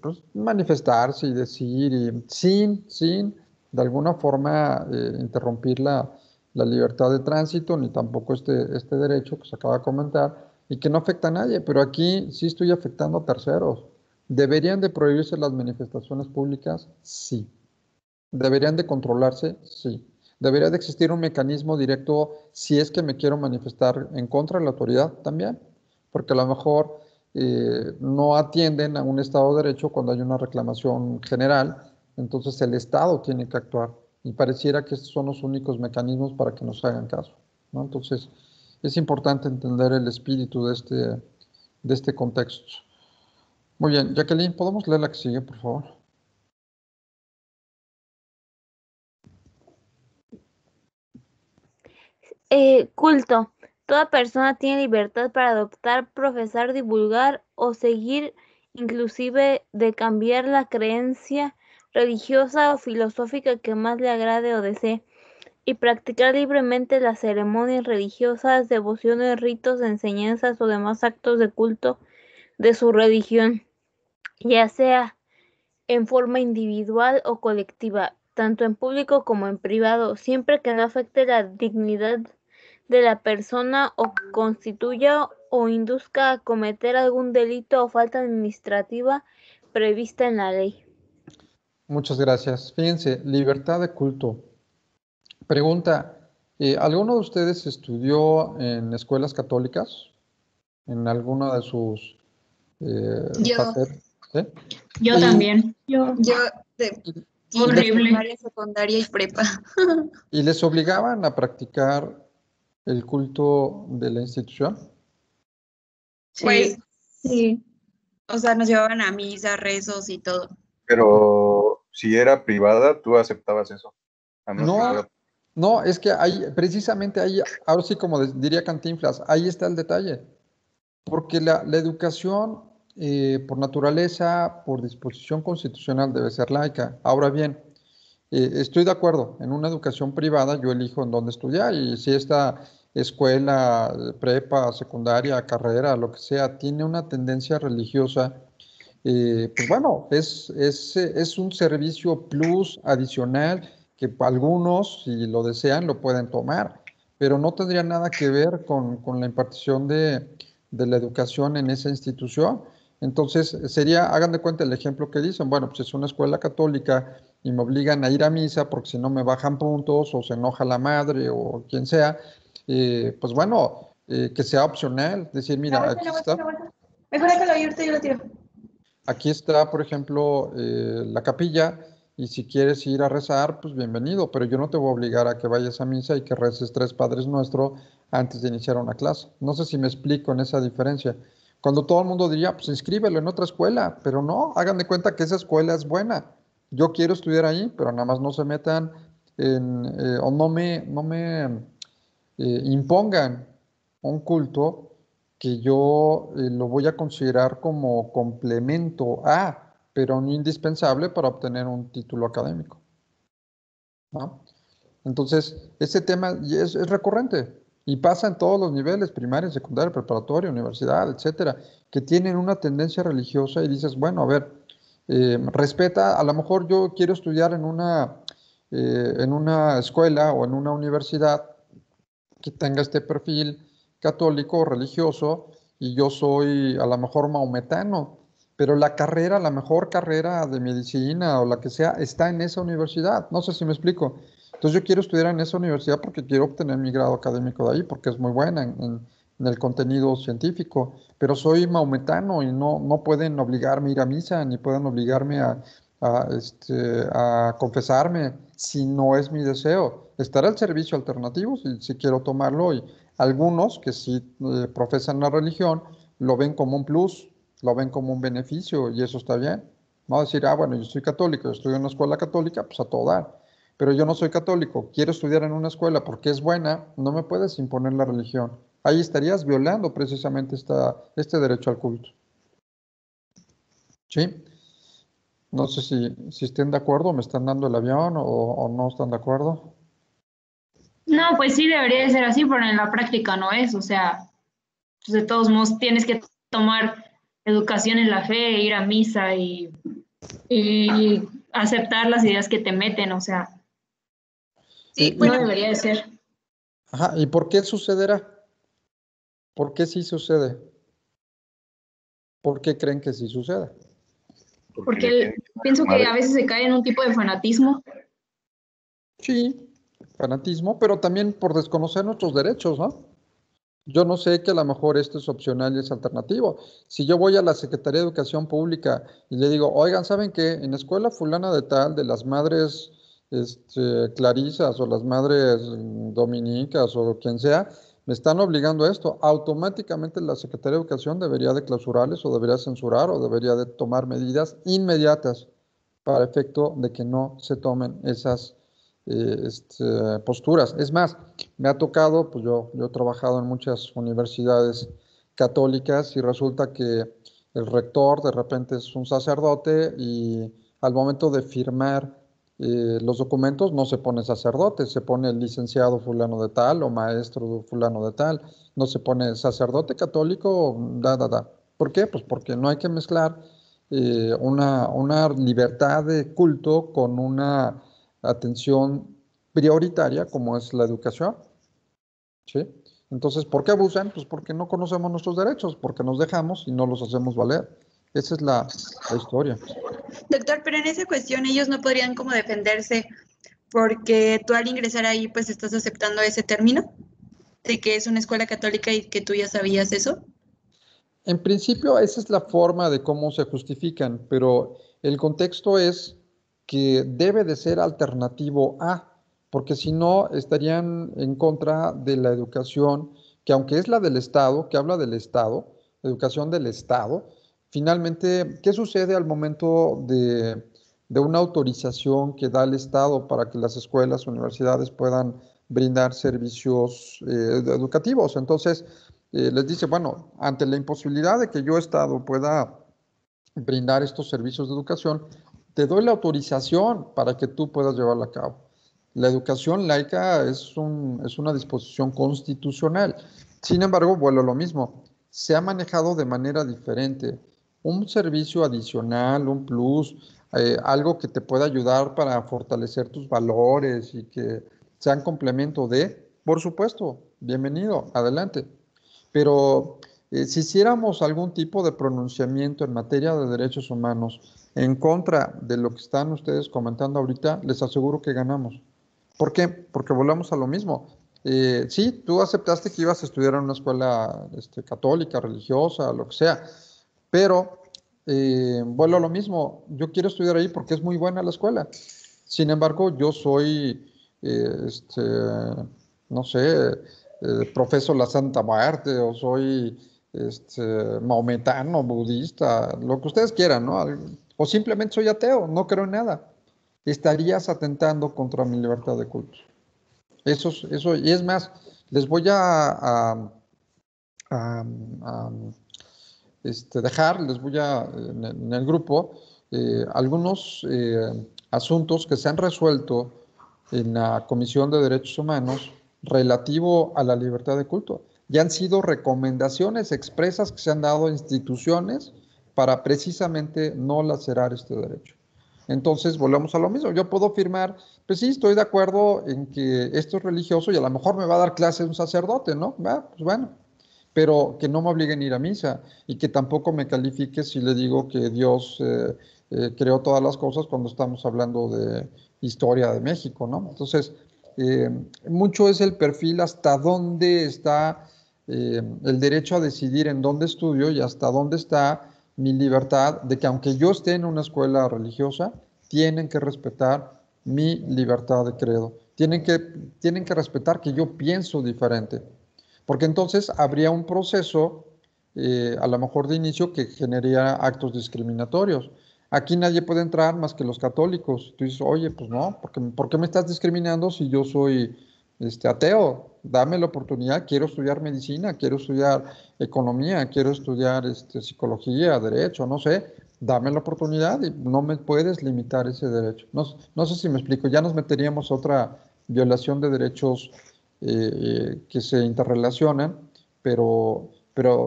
S1: pues, manifestarse y decir, y sin de alguna forma interrumpir la libertad de tránsito, ni tampoco este derecho que se acaba de comentar, y que no afecta a nadie, pero aquí sí estoy afectando a terceros. ¿Deberían de prohibirse las manifestaciones públicas? Sí. ¿Deberían de controlarse? Sí. ¿Debería de existir un mecanismo directo si es que me quiero manifestar en contra de la autoridad? También. Porque a lo mejor no atienden a un Estado de Derecho cuando hay una reclamación general, entonces el Estado tiene que actuar. Y pareciera que estos son los únicos mecanismos para que nos hagan caso, ¿no? Entonces, es importante entender el espíritu de este contexto. Muy bien, Jacqueline, ¿podemos leer la que sigue, por favor?
S3: Culto. Toda persona tiene libertad para adoptar, profesar, divulgar o seguir, inclusive de cambiar la creencia religiosa o filosófica que más le agrade o desee. y practicar libremente las ceremonias religiosas, devociones, ritos, enseñanzas o demás actos de culto de su religión, ya sea en forma individual o colectiva, tanto en público como en privado, siempre que no afecte la dignidad de la persona o constituya o induzca a cometer algún delito o falta administrativa prevista en la ley.
S1: Muchas gracias. Fíjense, libertad de culto. Pregunta, ¿alguno de ustedes estudió en escuelas católicas? ¿En alguna de sus
S5: Yo.
S1: ¿sí?
S5: Yo también.
S8: Yo,
S5: De
S1: y
S5: horrible.
S9: Primaria, secundaria y prepa.
S1: ¿Y les obligaban a practicar el culto de la institución?
S9: Pues,
S5: Sí.
S9: o sea, nos llevaban a misa, rezos y todo.
S4: Pero si era privada, tú aceptabas eso. A menos que
S1: No,
S4: fuera-
S1: no, es que ahí, precisamente ahí, ahora sí como diría Cantinflas, ahí está el detalle. Porque la educación, por naturaleza, por disposición constitucional, debe ser laica. Ahora bien, estoy de acuerdo, en una educación privada yo elijo en dónde estudiar y si esta escuela, prepa, secundaria, carrera, lo que sea, tiene una tendencia religiosa, pues bueno, es un servicio plus adicional que algunos, si lo desean, lo pueden tomar, pero no tendría nada que ver con la impartición de la educación en esa institución. Entonces, sería, hagan de cuenta el ejemplo que dicen, bueno, pues es una escuela católica y me obligan a ir a misa porque si no me bajan puntos o se enoja la madre o quien sea, pues bueno, que sea opcional, decir, mira, aquí está.
S5: Mejor déjalo ahí, ahorita yo lo tiro.
S1: Aquí está, por ejemplo, la capilla y si quieres ir a rezar, pues bienvenido, pero yo no te voy a obligar a que vayas a misa y que reces 3 Padres Nuestro antes de iniciar una clase. No sé si me explico en esa diferencia. Cuando todo el mundo diría, pues inscríbelo en otra escuela, pero no, hagan de cuenta que esa escuela es buena. Yo quiero estudiar ahí, pero nada más no se metan o no me impongan un culto que yo lo voy a considerar como complemento a, pero no indispensable para obtener un título académico, ¿no? Entonces, ese tema es recurrente y pasa en todos los niveles, primaria, secundaria, preparatoria, universidad, etcétera, que tienen una tendencia religiosa y dices, bueno, a ver, respeta, a lo mejor yo quiero estudiar en una escuela o en una universidad que tenga este perfil católico o religioso y yo soy a lo mejor maometano, pero la carrera, la mejor carrera de medicina o la que sea, está en esa universidad. No sé si me explico. Entonces yo quiero estudiar en esa universidad porque quiero obtener mi grado académico de ahí, porque es muy buena en el contenido científico, pero soy maometano y no pueden obligarme a ir a misa, ni pueden obligarme a confesarme si no es mi deseo. Estará el servicio alternativo si quiero tomarlo y algunos que sí profesan la religión lo ven como un plus, lo ven como un beneficio y eso está bien. No decir, bueno, yo soy católico, yo estudio en una escuela católica, pues a todo dar. Pero yo no soy católico, quiero estudiar en una escuela porque es buena, no me puedes imponer la religión. Ahí estarías violando precisamente este derecho al culto. ¿Sí? No sé si estén de acuerdo, me están dando el avión o no están de acuerdo.
S5: No, pues sí debería de ser así, pero en la práctica no es. O sea, pues de todos modos tienes que tomar educación en la fe, ir a misa y aceptar las ideas que te meten. O sea,
S9: Sí,
S1: Y-
S5: no
S9: bueno,
S5: debería de ser.
S1: Ajá, ¿y por qué sucederá? ¿Por qué sí sucede? ¿Por qué creen que sí sucede?
S5: Porque
S4: tiene que
S5: pienso que
S4: madre.
S5: a veces se cae en un tipo de fanatismo.
S1: Sí, fanatismo, pero también por desconocer nuestros derechos, ¿no? Yo no sé que a lo mejor esto es opcional y es alternativo. Si yo voy a la Secretaría de Educación Pública y le digo, oigan, ¿saben qué? En la escuela fulana de tal, de las madres clarisas o las madres dominicas o quien sea, me están obligando a esto, automáticamente la Secretaría de Educación debería de clausurarles o debería censurar o debería de tomar medidas inmediatas para efecto de que no se tomen esas posturas. Es más, me ha tocado, pues yo he trabajado en muchas universidades católicas y resulta que el rector de repente es un sacerdote y al momento de firmar los documentos no se pone sacerdote, se pone licenciado fulano de tal o maestro fulano de tal, no se pone sacerdote católico, ¿Por qué? Pues porque no hay que mezclar una libertad de culto con una atención prioritaria como es la educación, ¿sí? Entonces, ¿por qué abusan? Pues porque no conocemos nuestros derechos, porque nos dejamos y no los hacemos valer. Esa es la historia.
S9: Doctor, pero en esa cuestión ellos no podrían como defenderse porque tú al ingresar ahí pues estás aceptando ese término de que es una escuela católica y que tú ya sabías eso.
S1: En principio, esa es la forma de cómo se justifican, pero el contexto es que debe de ser alternativo a, porque si no estarían en contra de la educación, que aunque es la del Estado, que habla del Estado, educación del Estado, finalmente, ¿qué sucede al momento de una autorización que da el Estado para que las escuelas, universidades puedan brindar servicios educativos? Entonces, les dice, bueno, ante la imposibilidad de que yo, Estado, pueda brindar estos servicios de educación, te doy la autorización para que tú puedas llevarla a cabo. La educación laica es una disposición constitucional. Sin embargo, vuelvo a lo mismo, se ha manejado de manera diferente. Un servicio adicional, un plus, algo que te pueda ayudar para fortalecer tus valores y que sean complemento de, por supuesto, bienvenido, adelante. Pero si hiciéramos algún tipo de pronunciamiento en materia de derechos humanos en contra de lo que están ustedes comentando ahorita, les aseguro que ganamos. ¿Por qué? Porque volvemos a lo mismo. Sí, tú aceptaste que ibas a estudiar en una escuela católica, religiosa, lo que sea, pero vuelvo a lo mismo. Yo quiero estudiar ahí porque es muy buena la escuela. Sin embargo, yo soy, no sé, profeso la Santa Muerte o soy maometano, budista, lo que ustedes quieran, ¿no? O simplemente soy ateo, no creo en nada. Estarías atentando contra mi libertad de culto. Eso, y es más, les voy a dejar, les voy en el grupo, algunos asuntos que se han resuelto en la Comisión de Derechos Humanos relativo a la libertad de culto. Ya han sido recomendaciones expresas que se han dado a instituciones para precisamente no lacerar este derecho. Entonces, volvemos a lo mismo. Yo puedo firmar, pues sí, estoy de acuerdo en que esto es religioso y a lo mejor me va a dar clase un sacerdote, ¿no? Pues bueno, pero que no me obliguen a ir a misa y que tampoco me califique si le digo que Dios creó todas las cosas cuando estamos hablando de historia de México, ¿no? Entonces, mucho es el perfil hasta dónde está el derecho a decidir en dónde estudio y hasta dónde está mi libertad de que aunque yo esté en una escuela religiosa, tienen que respetar mi libertad de credo. Tienen que respetar que yo pienso diferente. Porque entonces habría un proceso, a lo mejor de inicio, que generaría actos discriminatorios. Aquí nadie puede entrar más que los católicos. Tú dices, oye, pues no, ¿por qué me estás discriminando si yo soy ateo? Dame la oportunidad, quiero estudiar medicina, quiero estudiar economía, quiero estudiar psicología, derecho, no sé. Dame la oportunidad y no me puedes limitar ese derecho. No sé si me explico, ya nos meteríamos a otra violación de derechos que se interrelacionan, pero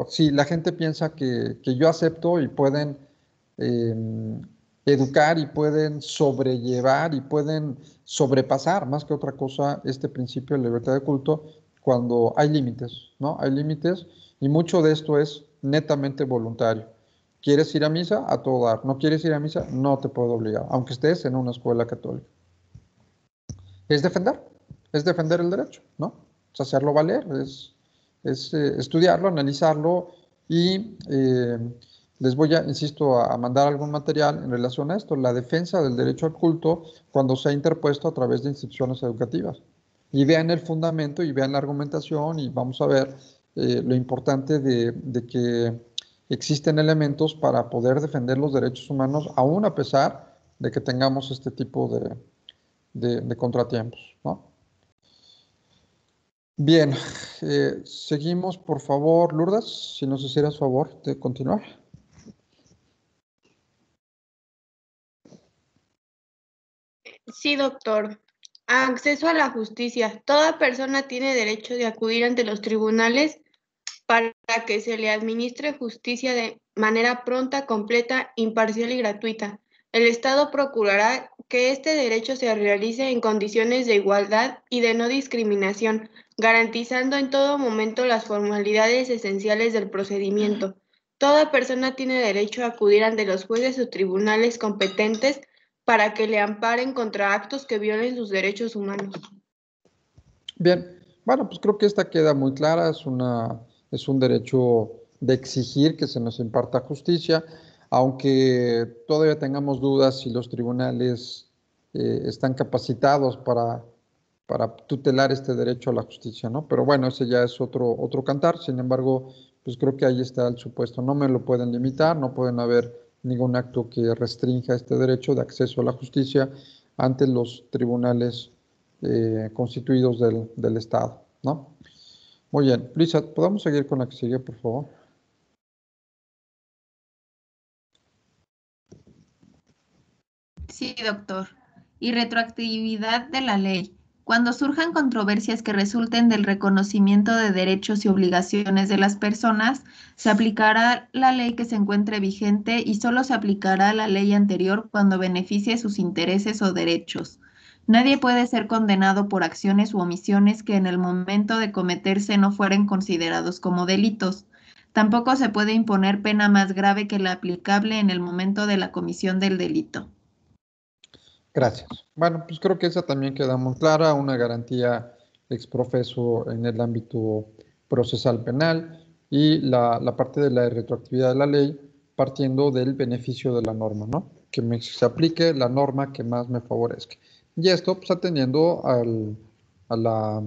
S1: sí, la gente piensa que yo acepto y pueden eh, educar y pueden sobrellevar y pueden sobrepasar más que otra cosa este principio de libertad de culto cuando hay límites, ¿no? Hay límites y mucho de esto es netamente voluntario. ¿Quieres ir a misa? A todo dar. ¿No quieres ir a misa? No te puedo obligar, aunque estés en una escuela católica. Es defender el derecho, ¿no? Es hacerlo valer, es estudiarlo, analizarlo y les voy insisto, a mandar algún material en relación a esto, la defensa del derecho al culto cuando se ha interpuesto a través de instituciones educativas. Y vean el fundamento y vean la argumentación y vamos a ver lo importante de que existen elementos para poder defender los derechos humanos aún a pesar de que tengamos este tipo de contratiempos, ¿no? Bien, seguimos, por favor, Lourdes, si nos hicieras favor de continuar.
S6: Sí, doctor. Acceso a la justicia. Toda persona tiene derecho de acudir ante los tribunales para que se le administre justicia de manera pronta, completa, imparcial y gratuita. El Estado procurará que este derecho se realice en condiciones de igualdad y de no discriminación, garantizando en todo momento las formalidades esenciales del procedimiento. Toda persona tiene derecho a acudir ante los jueces o tribunales competentes para que le amparen contra actos que violen sus derechos humanos.
S1: Bien, bueno, pues creo que esta queda muy clara, es un derecho de exigir que se nos imparta justicia, aunque todavía tengamos dudas si los tribunales están capacitados para tutelar este derecho a la justicia, ¿no? Pero bueno, ese ya es otro cantar, sin embargo, pues creo que ahí está el supuesto. No me lo pueden limitar, no pueden haber ningún acto que restrinja este derecho de acceso a la justicia ante los tribunales constituidos del Estado, ¿no? Muy bien, Luisa, ¿podemos seguir con la que sigue, por favor?
S7: Sí, doctor. Y retroactividad de la ley. Cuando surjan controversias que resulten del reconocimiento de derechos y obligaciones de las personas, se aplicará la ley que se encuentre vigente y solo se aplicará la ley anterior cuando beneficie sus intereses o derechos. Nadie puede ser condenado por acciones u omisiones que en el momento de cometerse no fueren considerados como delitos. Tampoco se puede imponer pena más grave que la aplicable en el momento de la comisión del delito.
S1: Gracias. Bueno, pues creo que esa también queda muy clara, una garantía ex profeso en el ámbito procesal penal y la parte de la retroactividad de la ley partiendo del beneficio de la norma, ¿no? Que se aplique la norma que más me favorezca. Y esto, pues atendiendo a la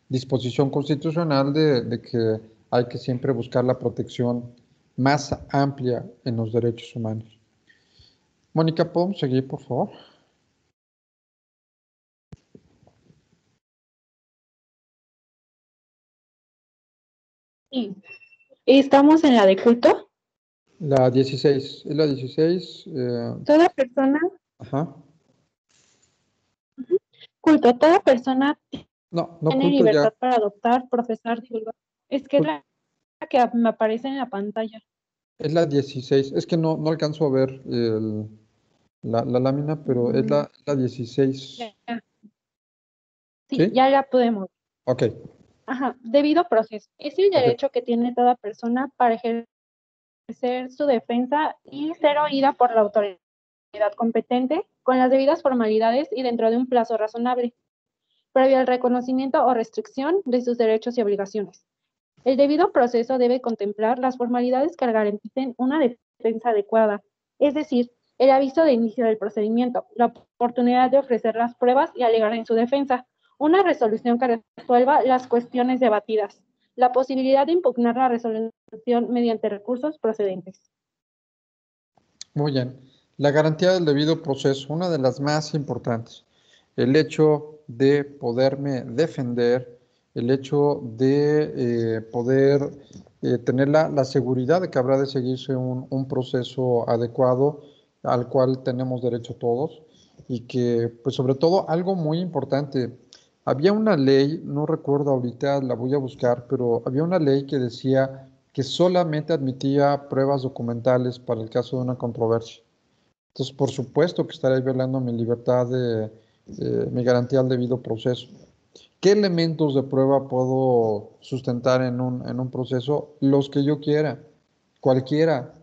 S1: disposición constitucional de que hay que siempre buscar la protección más amplia en los derechos humanos. Mónica, ¿podemos seguir, por favor?
S8: Sí. Estamos en la de culto.
S1: La 16, es la 16.
S8: Toda persona,
S1: Ajá.
S8: culto, toda persona
S1: No, no
S8: tiene
S1: culto ya.
S8: libertad para adoptar, profesar, divulgar. Es que es la que me aparece en la pantalla.
S1: Es la 16. Es que no alcanzo a ver la lámina, pero es la 16.
S8: Ya. Sí,
S1: ¿Sí?
S8: ya la podemos.
S1: Ok.
S8: Ajá, debido proceso. Es el
S1: Ok.
S8: derecho que tiene toda persona para ejercer su defensa y ser oída por la autoridad competente con las debidas formalidades y dentro de un plazo razonable, previo al reconocimiento o restricción de sus derechos y obligaciones. El debido proceso debe contemplar las formalidades que garanticen una defensa adecuada, es decir, el aviso de inicio del procedimiento, la oportunidad de ofrecer las pruebas y alegar en su defensa, una resolución que resuelva las cuestiones debatidas, la posibilidad de impugnar la resolución mediante recursos procedentes.
S1: Muy bien. La garantía del debido proceso, una de las más importantes. El hecho de poderme defender, el hecho de poder tener la seguridad de que habrá de seguirse un proceso adecuado al cual tenemos derecho todos y que, pues sobre todo, algo muy importante. Había una ley, no recuerdo ahorita, la voy a buscar, pero había una ley que decía que solamente admitía pruebas documentales para el caso de una controversia. Entonces, por supuesto que estaré violando mi libertad mi garantía al debido proceso. ¿Qué elementos de prueba puedo sustentar en un proceso? Los que yo quiera, cualquiera.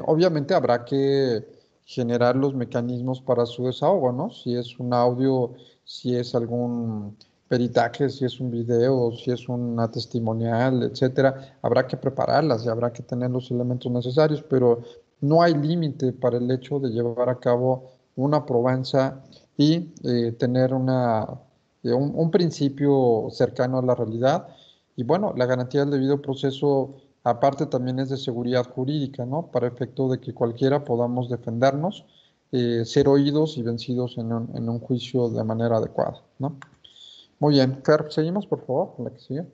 S1: Obviamente habrá que generar los mecanismos para su desahogo, ¿no? Si es un audio, si es algún peritaje, si es un video, si es una testimonial, etcétera, habrá que prepararlas y habrá que tener los elementos necesarios, pero no hay límite para el hecho de llevar a cabo una probanza y tener un principio cercano a la realidad. Y bueno, la garantía del debido proceso aparte también es de seguridad jurídica, ¿no? Para efecto de que cualquiera podamos defendernos, ser oídos y vencidos en un juicio de manera adecuada, ¿no? Muy bien, Fer, seguimos por favor, con la que sigue.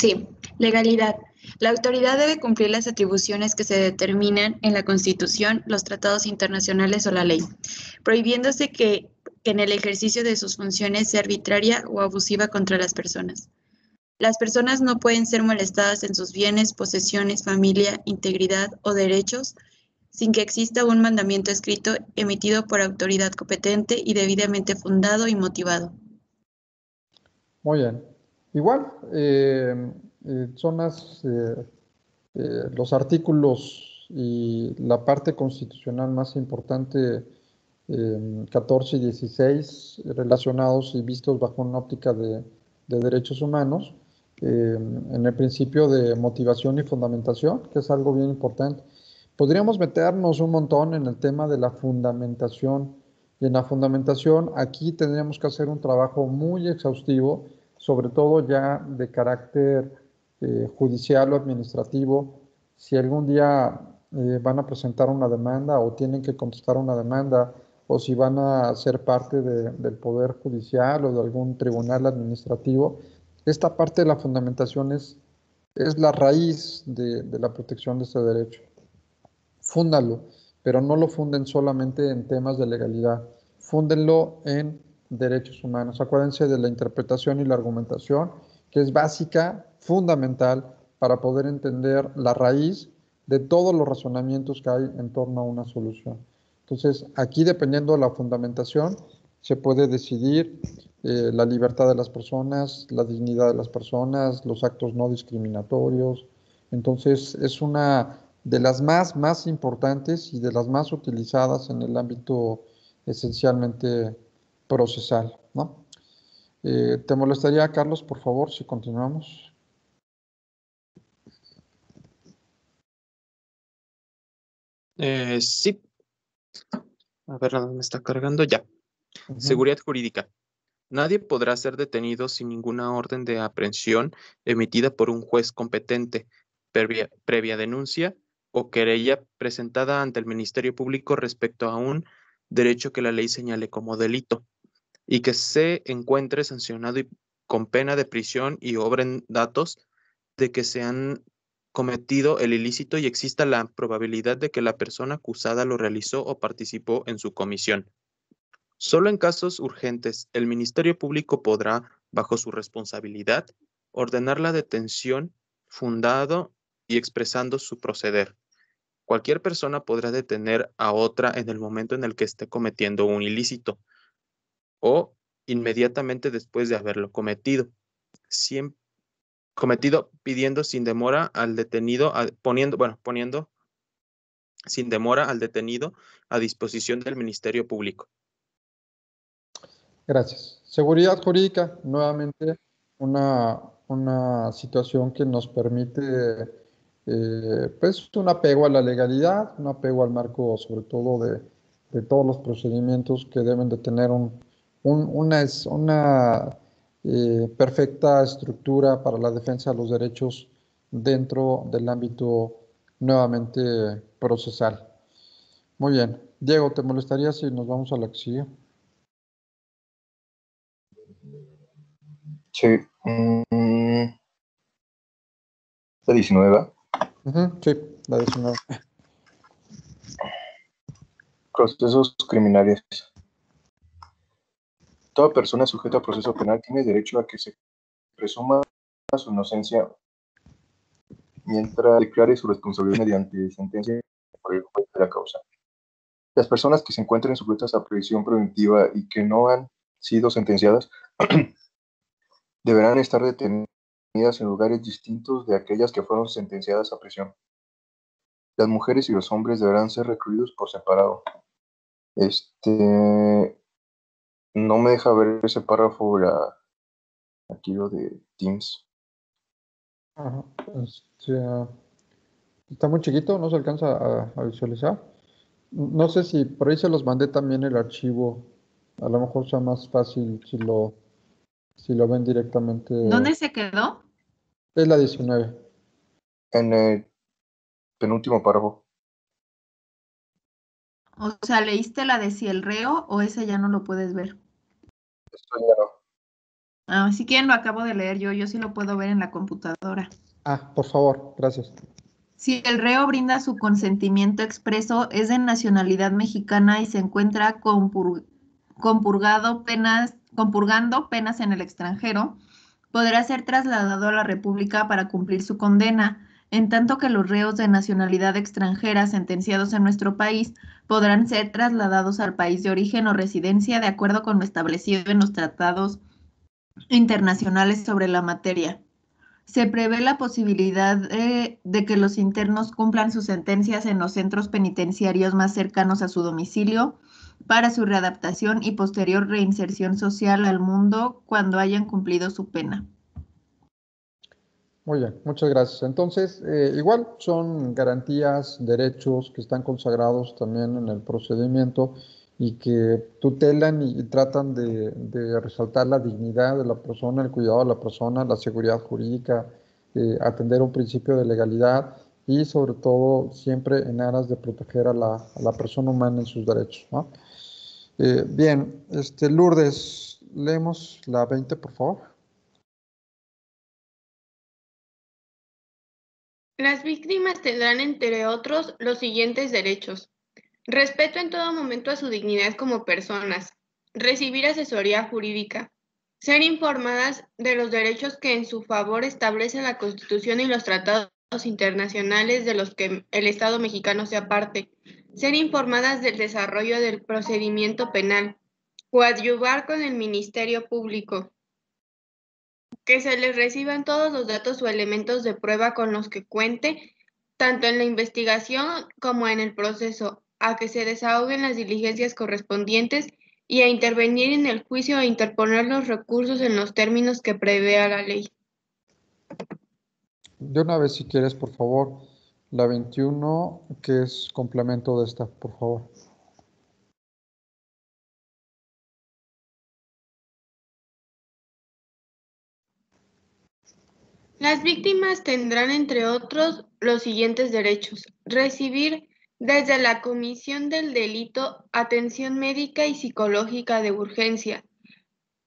S9: Sí, legalidad. La autoridad debe cumplir las atribuciones que se determinan en la Constitución, los tratados internacionales o la ley, prohibiéndose que en el ejercicio de sus funciones sea arbitraria o abusiva contra las personas. Las personas no pueden ser molestadas en sus bienes, posesiones, familia, integridad o derechos sin que exista un mandamiento escrito emitido por autoridad competente y debidamente fundado y motivado.
S1: Muy bien. Igual, son los artículos y la parte constitucional más importante, 14 y 16, relacionados y vistos bajo una óptica de derechos humanos, en el principio de motivación y fundamentación, que es algo bien importante. Podríamos meternos un montón en el tema de la fundamentación, y en la fundamentación aquí tendríamos que hacer un trabajo muy exhaustivo, sobre todo ya de carácter judicial o administrativo. Si algún día van a presentar una demanda o tienen que contestar una demanda, o si van a ser parte del Poder Judicial o de algún tribunal administrativo, esta parte de la fundamentación es la raíz de la protección de este derecho. Fúndalo, pero no lo funden solamente en temas de legalidad, fúndenlo en derechos humanos. Acuérdense de la interpretación y la argumentación, que es básica, fundamental, para poder entender la raíz de todos los razonamientos que hay en torno a una solución. Entonces, aquí, dependiendo de la fundamentación, se puede decidir la libertad de las personas, la dignidad de las personas, los actos no discriminatorios. Entonces, es una de las más importantes y de las más utilizadas en el ámbito esencialmente procesal, ¿no? ¿Te molestaría, Carlos, por favor, si continuamos?
S2: Sí. A ver, ¿dónde me está cargando? Ya. Seguridad jurídica. Nadie podrá ser detenido sin ninguna orden de aprehensión emitida por un juez competente, previa denuncia o querella presentada ante el Ministerio Público respecto a un derecho que la ley señale como delito y que se encuentre sancionado con pena de prisión y obren datos de que se han cometido el ilícito y exista la probabilidad de que la persona acusada lo realizó o participó en su comisión. Solo en casos urgentes, el Ministerio Público podrá, bajo su responsabilidad, ordenar la detención fundado y expresando su proceder. Cualquier persona podrá detener a otra en el momento en el que esté cometiendo un ilícito o inmediatamente después de haberlo cometido. Pidiendo sin demora al detenido, poniendo sin demora al detenido a disposición del Ministerio Público.
S1: Gracias. Seguridad jurídica, nuevamente una situación que nos permite pues un apego a la legalidad, un apego al marco sobre todo de todos los procedimientos que deben de tener una perfecta estructura para la defensa de los derechos dentro del ámbito nuevamente procesal. Muy bien. Diego, ¿te molestaría si nos vamos a la que sigue?
S4: Sí. ¿La 19?
S1: Sí, la 19.
S4: Procesos criminales. Toda persona sujeta a proceso penal tiene derecho a que se presuma su inocencia mientras declare su responsabilidad mediante sentencia por el juez de la causa. Las personas que se encuentren sujetas a prisión preventiva y que no han sido sentenciadas deberán estar detenidas en lugares distintos de aquellas que fueron sentenciadas a prisión. Las mujeres y los hombres deberán ser recluidos por separado. No me deja ver ese párrafo aquí lo de Teams.
S1: Ajá. Está muy chiquito, no se alcanza a visualizar. No sé si por ahí se los mandé también el archivo. A lo mejor sea más fácil si lo ven directamente.
S7: ¿Dónde se quedó?
S1: Es la 19.
S4: En el penúltimo párrafo.
S7: O sea, ¿leíste la de si el reo o ese ya no lo puedes ver?
S4: Esto ya no.
S7: Si quieren lo acabo de leer yo sí lo puedo ver en la computadora.
S1: Por favor, gracias.
S7: Si el reo brinda su consentimiento expreso, es de nacionalidad mexicana y se encuentra compurgando penas en el extranjero, podrá ser trasladado a la República para cumplir su condena, en tanto que los reos de nacionalidad extranjera sentenciados en nuestro país podrán ser trasladados al país de origen o residencia de acuerdo con lo establecido en los tratados internacionales sobre la materia. Se prevé la posibilidad de que los internos cumplan sus sentencias en los centros penitenciarios más cercanos a su domicilio para su readaptación y posterior reinserción social al mundo cuando hayan cumplido su pena.
S1: Muy bien, muchas gracias. Entonces, igual son garantías, derechos que están consagrados también en el procedimiento y que tutelan y tratan de resaltar la dignidad de la persona, el cuidado de la persona, la seguridad jurídica, atender un principio de legalidad y sobre todo siempre en aras de proteger a la persona humana en sus derechos, ¿no? Bien, Lourdes, leemos la 20, por favor.
S6: Las víctimas tendrán, entre otros, los siguientes derechos: respeto en todo momento a su dignidad como personas, recibir asesoría jurídica, ser informadas de los derechos que en su favor establece la Constitución y los tratados internacionales de los que el Estado mexicano sea parte, ser informadas del desarrollo del procedimiento penal, coadyuvar con el Ministerio Público, que se les reciban todos los datos o elementos de prueba con los que cuente, tanto en la investigación como en el proceso, a que se desahoguen las diligencias correspondientes y a intervenir en el juicio e interponer los recursos en los términos que prevea la ley.
S1: De una vez, si quieres, por favor, la 21, que es complemento de esta, por favor.
S6: Las víctimas tendrán, entre otros, los siguientes derechos: recibir desde la comisión del delito atención médica y psicológica de urgencia,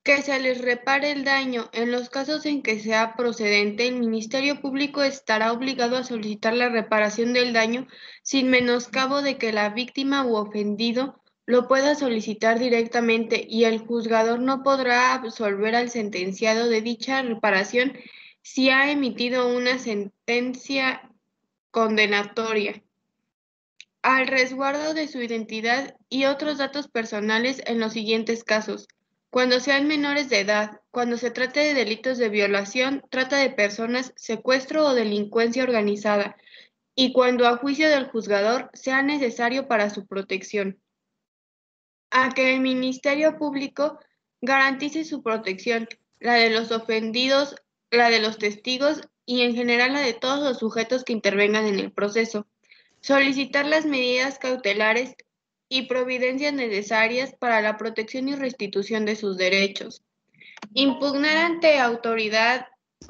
S6: que se les repare el daño. En los casos en que sea procedente, el Ministerio Público estará obligado a solicitar la reparación del daño sin menoscabo de que la víctima u ofendido lo pueda solicitar directamente, y el juzgador no podrá absolver al sentenciado de dicha reparación si ha emitido una sentencia condenatoria, al resguardo de su identidad y otros datos personales en los siguientes casos: cuando sean menores de edad, cuando se trate de delitos de violación, trata de personas, secuestro o delincuencia organizada, y cuando a juicio del juzgador sea necesario para su protección. A que el Ministerio Público garantice su protección, la de los ofendidos, la de los testigos y en general la de todos los sujetos que intervengan en el proceso. Solicitar las medidas cautelares y providencias necesarias para la protección y restitución de sus derechos. Impugnar ante autoridad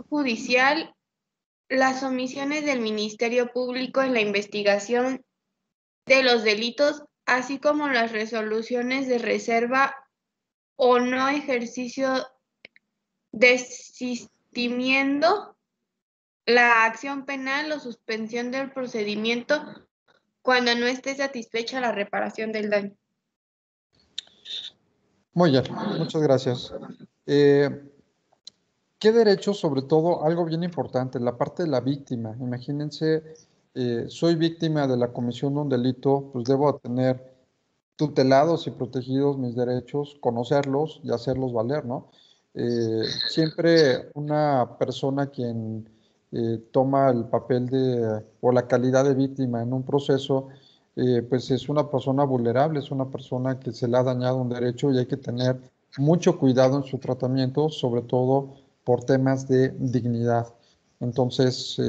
S6: judicial las omisiones del Ministerio Público en la investigación de los delitos, así como las resoluciones de reserva o no ejercicio, desistimiendo la acción penal o suspensión del procedimiento cuando no esté satisfecha la reparación del daño.
S1: Muy bien, muchas gracias. ¿Qué derechos, sobre todo, algo bien importante, la parte de la víctima? Imagínense, soy víctima de la comisión de un delito, pues debo tener tutelados y protegidos mis derechos, conocerlos y hacerlos valer, ¿no? Siempre una persona quien toma el papel o la calidad de víctima en un proceso, pues es una persona vulnerable, es una persona que se le ha dañado un derecho y hay que tener mucho cuidado en su tratamiento, sobre todo por temas de dignidad. Entonces,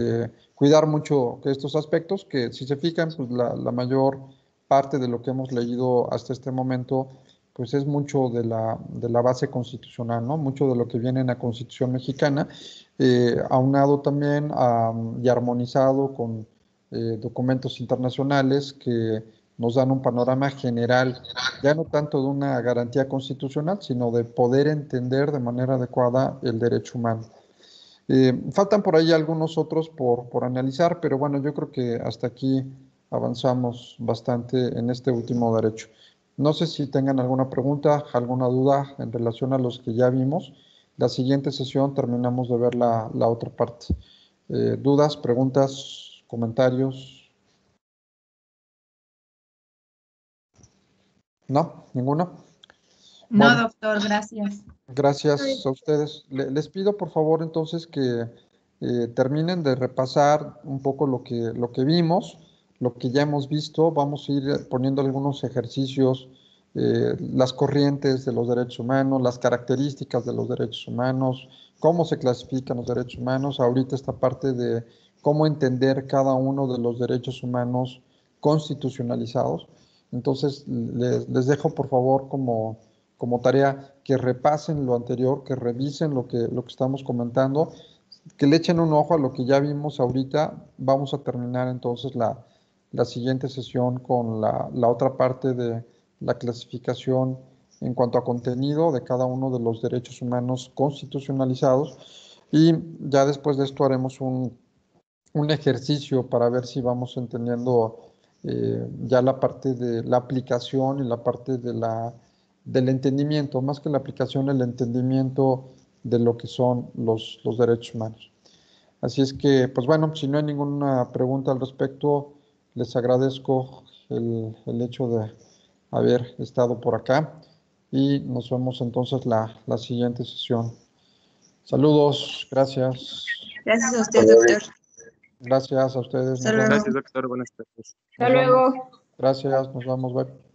S1: cuidar mucho estos aspectos, que si se fijan, pues la mayor parte de lo que hemos leído hasta este momento, pues es mucho de la base constitucional, ¿no? Mucho de lo que viene en la Constitución mexicana, aunado también y armonizado con documentos internacionales que nos dan un panorama general, ya no tanto de una garantía constitucional, sino de poder entender de manera adecuada el derecho humano. Faltan por ahí algunos otros por analizar, pero bueno, yo creo que hasta aquí avanzamos bastante en este último derecho. No sé si tengan alguna pregunta, alguna duda en relación a los que ya vimos. La siguiente sesión terminamos de ver la otra parte. ¿Dudas, preguntas, comentarios? ¿No? ¿Ninguna?
S7: No,
S1: Bueno,
S7: doctor, gracias.
S1: gracias a ustedes. Les pido por favor entonces que terminen de repasar un poco lo que vimos, lo que ya hemos visto. Vamos a ir poniendo algunos ejercicios, las corrientes de los derechos humanos, las características de los derechos humanos, cómo se clasifican los derechos humanos. Ahorita esta parte de cómo entender cada uno de los derechos humanos constitucionalizados. Entonces, les dejo por favor como tarea que repasen lo anterior, que revisen lo que estamos comentando, que le echen un ojo a lo que ya vimos ahorita. Vamos a terminar entonces la siguiente sesión con la otra parte de la clasificación en cuanto a contenido de cada uno de los derechos humanos constitucionalizados, y ya después de esto haremos un ejercicio para ver si vamos entendiendo ya la parte de la aplicación y la parte del entendimiento, más que la aplicación, el entendimiento de lo que son los derechos humanos. Así es que, pues bueno, si no hay ninguna pregunta al respecto, les agradezco el hecho de haber estado por acá y nos vemos entonces la siguiente sesión. Saludos, gracias.
S9: Gracias a usted, doctor.
S1: Gracias a ustedes.
S9: Hasta luego.
S2: Gracias, doctor. Buenas tardes.
S1: Hasta luego. Gracias, nos vemos. Bye.